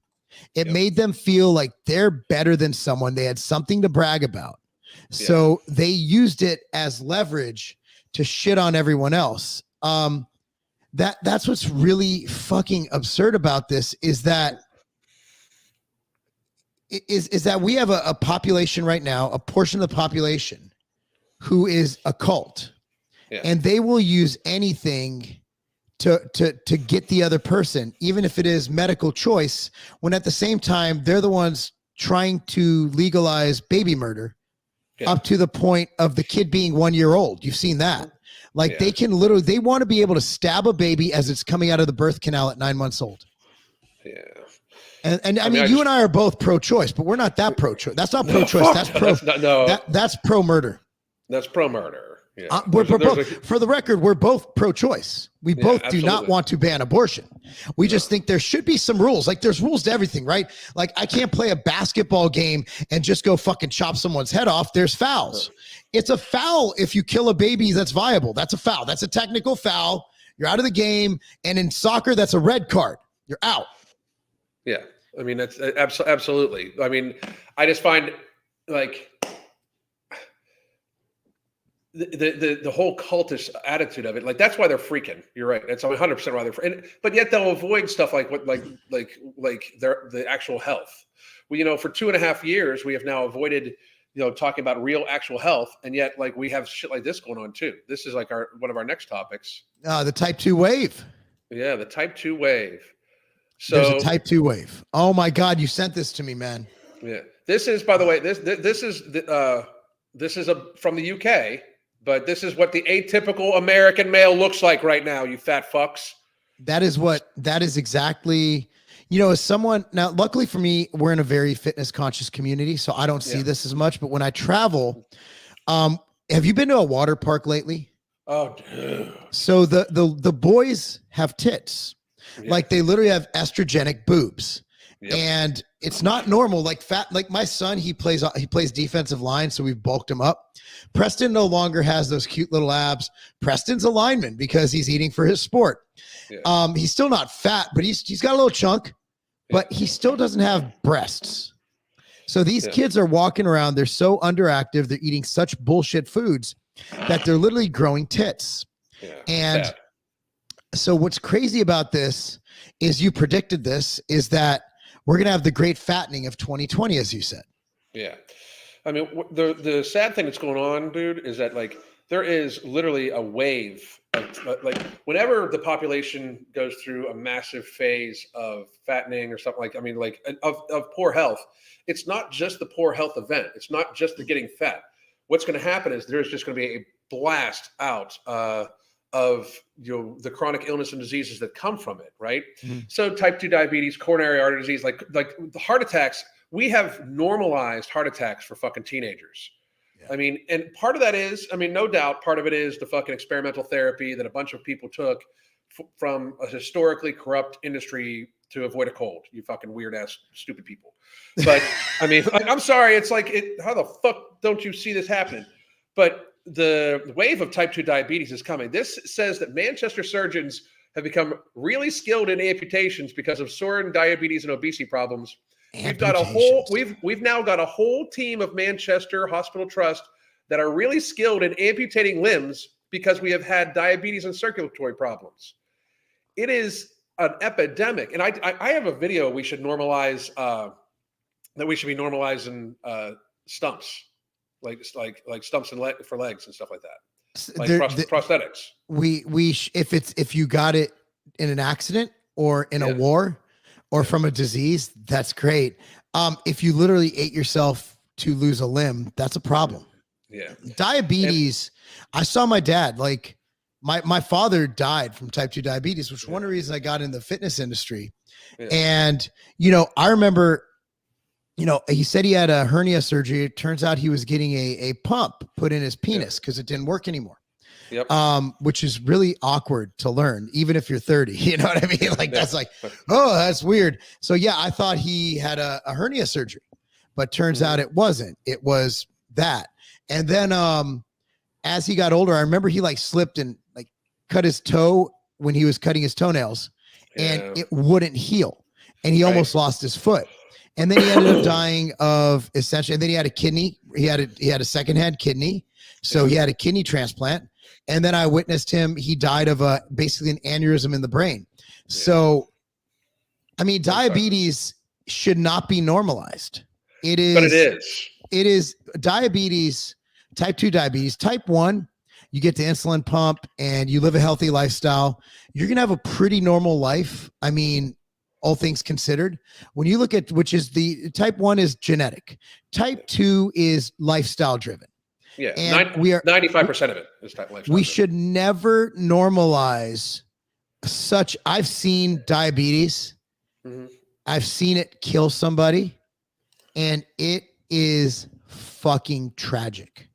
It made them feel like they're better than someone. They had something to brag about. So they used it as leverage to shit on everyone else. That's what's really fucking absurd about this is that we have a population right now, a portion of the population who is a cult, and they will use anything to get the other person, even if it is medical choice, when at the same time they're the ones trying to legalize baby murder up to the point of the kid being 1 year old. You've seen that. They can literally, they want to be able to stab a baby as it's coming out of the birth canal at 9 months old. Yeah. And I mean, you and I are both pro-choice, but we're not that pro-choice. That's not pro-choice. That's pro-murder. That's pro-murder. Yeah. We're both, for the record, we're both pro-choice. We both do not want to ban abortion. We just think there should be some rules. Like there's rules to everything, right? Like I can't play a basketball game and just go fucking chop someone's head off. There's fouls. It's a foul if you kill a baby that's viable. That's a foul. That's a technical foul. You're out of the game. And in soccer, that's a red card. You're out. Yeah. I mean, that's absolutely. I mean, I just find like the whole cultish attitude of it, like that's why they're freaking. You're right. That's 100% why they're but yet they'll avoid stuff like what like the actual health. Well, for 2.5 years we have now avoided talking about real actual health, and yet like we have shit like this going on too. This is like one of our next topics. The type 2 wave. Yeah, the type 2 wave. So there's a type 2 wave. Oh my God, you sent this to me, man. Yeah, this is, by the way, this is from the UK. But this is what the atypical American male looks like right now, you fat fucks. That is exactly, as someone, now, luckily for me, we're in a very fitness conscious community, so I don't see this as much. But when I travel, have you been to a water park lately? Oh, dude. So the boys have tits. Yeah. Like they literally have estrogenic boobs. Yep. And it's not normal. Like my son, he plays defensive line, so we've bulked him up. Preston no longer has those cute little abs. Preston's a lineman because he's eating for his sport. Yeah. He's still not fat, but he's got a little chunk, but he still doesn't have breasts. So these kids are walking around. They're so underactive. They're eating such bullshit foods that they're literally growing tits. Yeah. And so what's crazy about this is you predicted this, is that we're going to have the great fattening of 2020, as you said. Yeah. I mean, the sad thing that's going on, dude, is that like there is literally a wave of like whenever the population goes through a massive phase of fattening or something of poor health, it's not just the poor health event. It's not just the getting fat. What's going to happen is there's just going to be a blast out of the chronic illness and diseases that come from it, right? Mm-hmm. So type 2 diabetes, coronary artery disease, like the heart attacks. We have normalized heart attacks for fucking teenagers. Yeah. I mean, and part of that is, no doubt, part of it is the fucking experimental therapy that a bunch of people took from a historically corrupt industry to avoid a cold. You fucking weird ass, stupid people. But I'm sorry. It's like, how the fuck don't you see this happening? But the wave of type 2 diabetes is coming. This says that Manchester surgeons have become really skilled in amputations because of certain diabetes and obesity problems. We've now got a whole team of Manchester Hospital Trust that are really skilled in amputating limbs because we have had diabetes and circulatory problems. It is an epidemic. And I have a video we should normalize, that we should be normalizing stumps, like stumps for legs and stuff like that. Like prosthetics. If you got it in an accident or in a war, or from a disease, that's great. If you literally ate yourself to lose a limb, that's a problem. Yeah. Diabetes. I saw my dad, like my father died from type 2 diabetes, which is one of the reasons I got in the fitness industry. Yeah. And, I remember, he said he had a hernia surgery. It turns out he was getting a pump put in his penis because it didn't work anymore. Yep. Which is really awkward to learn, even if you're 30, you know what I mean? Like, that's like, oh, that's weird. So yeah, I thought he had a hernia surgery, but turns out it wasn't. It was that. And then, as he got older, I remember he slipped and cut his toe when he was cutting his toenails, and it wouldn't heal. And he almost lost his foot. And then he ended up dying of essentially, and then he had a kidney. He had a secondhand kidney. So he had a kidney transplant. And then I witnessed him. He died of basically an aneurysm in the brain. Yeah. So, diabetes should not be normalized. It is. But it is. It is diabetes, type 2 diabetes. Type 1, you get the insulin pump and you live a healthy lifestyle. You're going to have a pretty normal life. All things considered. When you look at, which is the type 1 is genetic. Type 2 is lifestyle driven. Yeah, and 95% of it is type lifestyle. We should never normalize such. I've seen diabetes. Mm-hmm. I've seen it kill somebody, and it is fucking tragic.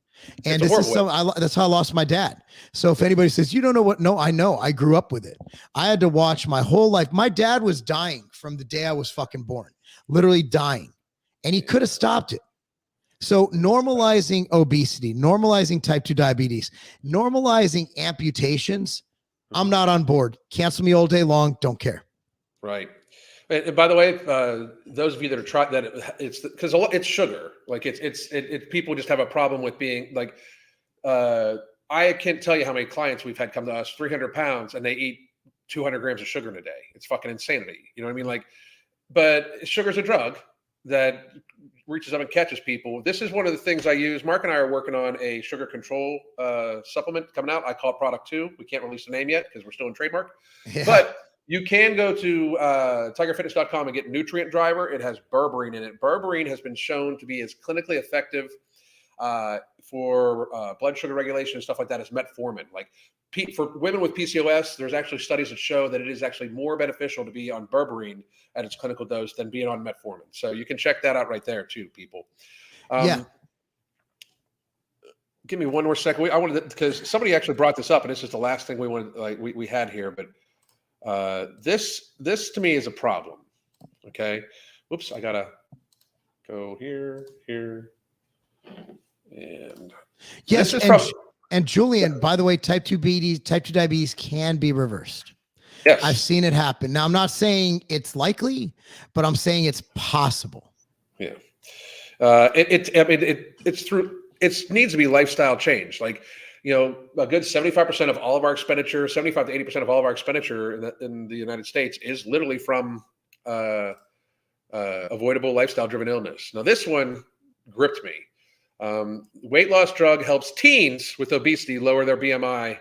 And It's a this is horrible that's how I lost my dad. So if anybody says, you don't know what, no, I know, I grew up with it. I had to watch my whole life. My dad was dying from the day I was fucking born, literally dying. And he could have stopped it. So normalizing obesity, normalizing type 2 diabetes, normalizing amputations, I'm not on board. Cancel me all day long. Don't care. Right. And by the way, those of you that are trying that, it's because it's sugar. Like people just have a problem with being like, I can't tell you how many clients we've had come to us, 300 pounds, and they eat 200 grams of sugar in a day. It's fucking insanity. You know what I mean? Like, but sugar's a drug that reaches up and catches people. This is one of the things I use. Mark and I are working on a sugar control supplement coming out. I call it Product 2. We can't release the name yet because we're still in trademark. Yeah. But you can go to tigerfitness.com and get Nutrient Driver. It has berberine in it. Berberine has been shown to be as clinically effective for blood sugar regulation and stuff like that as metformin. Like for women with PCOS, there's actually studies that show that it is actually more beneficial to be on berberine at its clinical dose than being on metformin. So you can check that out right there too, people. Yeah. Give me one more second. I wanted because somebody actually brought this up, and this is the last thing we wanted, like we had here. But this to me is a problem. Okay. Whoops, I gotta go here, and yes. And Julian, by the way, type 2 diabetes can be reversed. Yes. I've seen it happen. Now, I'm not saying it's likely, but I'm saying it's possible. Yeah. It's through. It needs to be lifestyle change. Like, you know, a good 75% of all of our expenditure, 75 to 80% of all of our expenditure in the United States is literally from avoidable lifestyle-driven illness. Now, this one gripped me. Weight loss drug helps teens with obesity lower their BMI,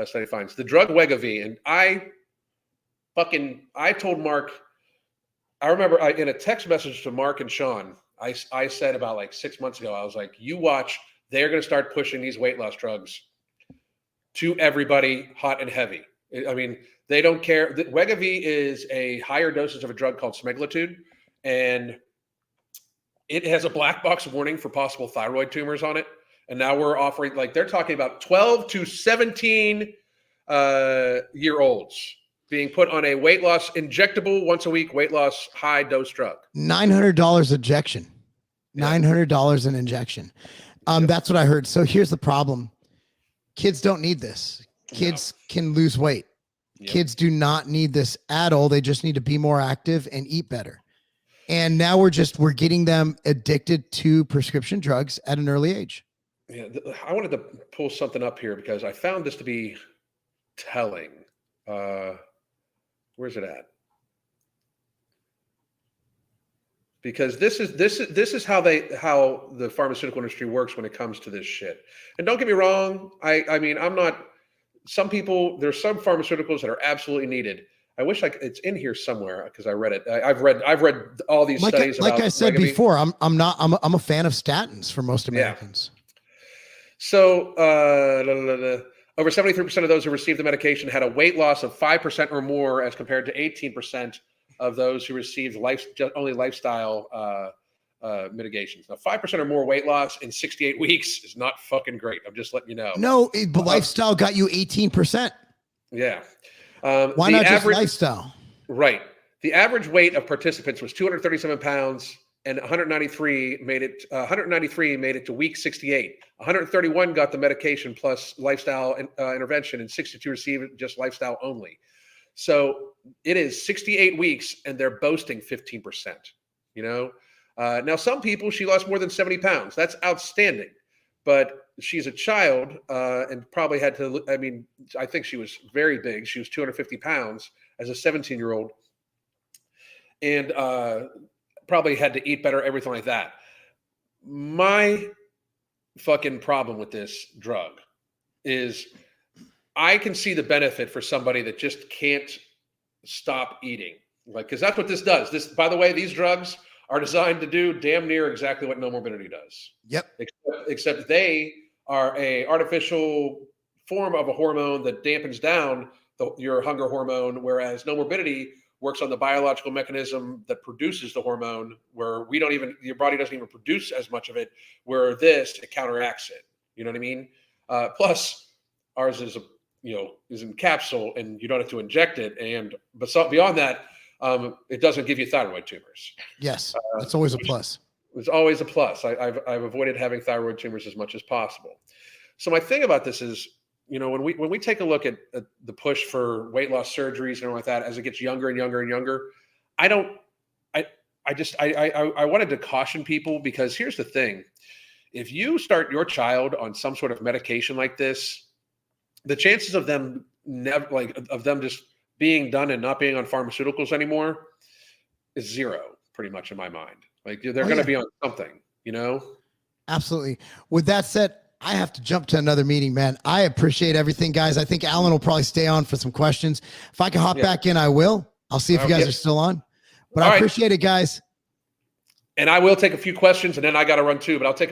study finds. The drug Wegovy, and I told Mark, I remember in a text message to Mark and Sean, I said about like 6 months ago, I was like, you watch, they're going to start pushing these weight loss drugs to everybody hot and heavy. I mean, they don't care. Wegovy is a higher dosage of a drug called semaglutide, and it has a black box warning for possible thyroid tumors on it. And now we're offering, like, they're talking about 12 to 17 year olds being put on a weight loss injectable once a week weight loss high dose drug. $900 injection. $900 an injection. That's what I heard. So here's the problem. Kids don't need this. Kids can lose weight. Yep. Kids do not need this at all. They just need to be more active and eat better. And now we're getting them addicted to prescription drugs at an early age. Yeah, I wanted to pull something up here because I found this to be telling. Where's it at? Because this is how the pharmaceutical industry works when it comes to this shit. And don't get me wrong, I mean, I'm not. Some people, there's some pharmaceuticals that are absolutely needed. I wish it's in here somewhere because I read it. I've read all these studies. Like I said Wegovy. before, I'm a fan of statins for most Americans. Yeah. So over 73% of those who received the medication had a weight loss of 5% or more, as compared to 18% of those who received only lifestyle mitigations. Now, 5% or more weight loss in 68 weeks is not fucking great. I'm just letting you know. No, but lifestyle got you 18%. Yeah. Why not just lifestyle? Right. The average weight of participants was 237 pounds, and 193 made it to week 68. 131 got the medication plus lifestyle intervention, and 62 received just lifestyle only. So it is 68 weeks, and they're boasting 15%. You know, now some people, she lost more than 70 pounds. That's outstanding, but she's a child and probably had to. I mean, I think she was very big. She was 250 pounds as a 17-year-old, and probably had to eat better, everything like that. My fucking problem with this drug is I can see the benefit for somebody that just can't stop eating. Like, because that's what this does. This, by the way, these drugs are designed to do damn near exactly what no morbidity does. Yep. Except they are a artificial form of a hormone that dampens down your hunger hormone, whereas no morbidity works on the biological mechanism that produces the hormone, where your body doesn't even produce as much of it, where it counteracts it. You know what I mean? Plus, ours is is in capsule, and you don't have to inject it. And but beyond that, it doesn't give you thyroid tumors. Yes, that's always a plus. It's always a plus. I've avoided having thyroid tumors as much as possible. So my thing about this is, when we take a look at the push for weight loss surgeries and all like that, as it gets younger and younger and younger, I wanted to caution people, because here's the thing: if you start your child on some sort of medication like this, the chances of them just being done and not being on pharmaceuticals anymore is zero, pretty much, in my mind. Like, they're going to be on something, Absolutely. With that said, I have to jump to another meeting, man. I appreciate everything, guys. I think Alan will probably stay on for some questions. If I can hop back in, I will. I'll see if you guys are still on. But I appreciate it, guys. And I will take a few questions, and then I got to run too, but I'll take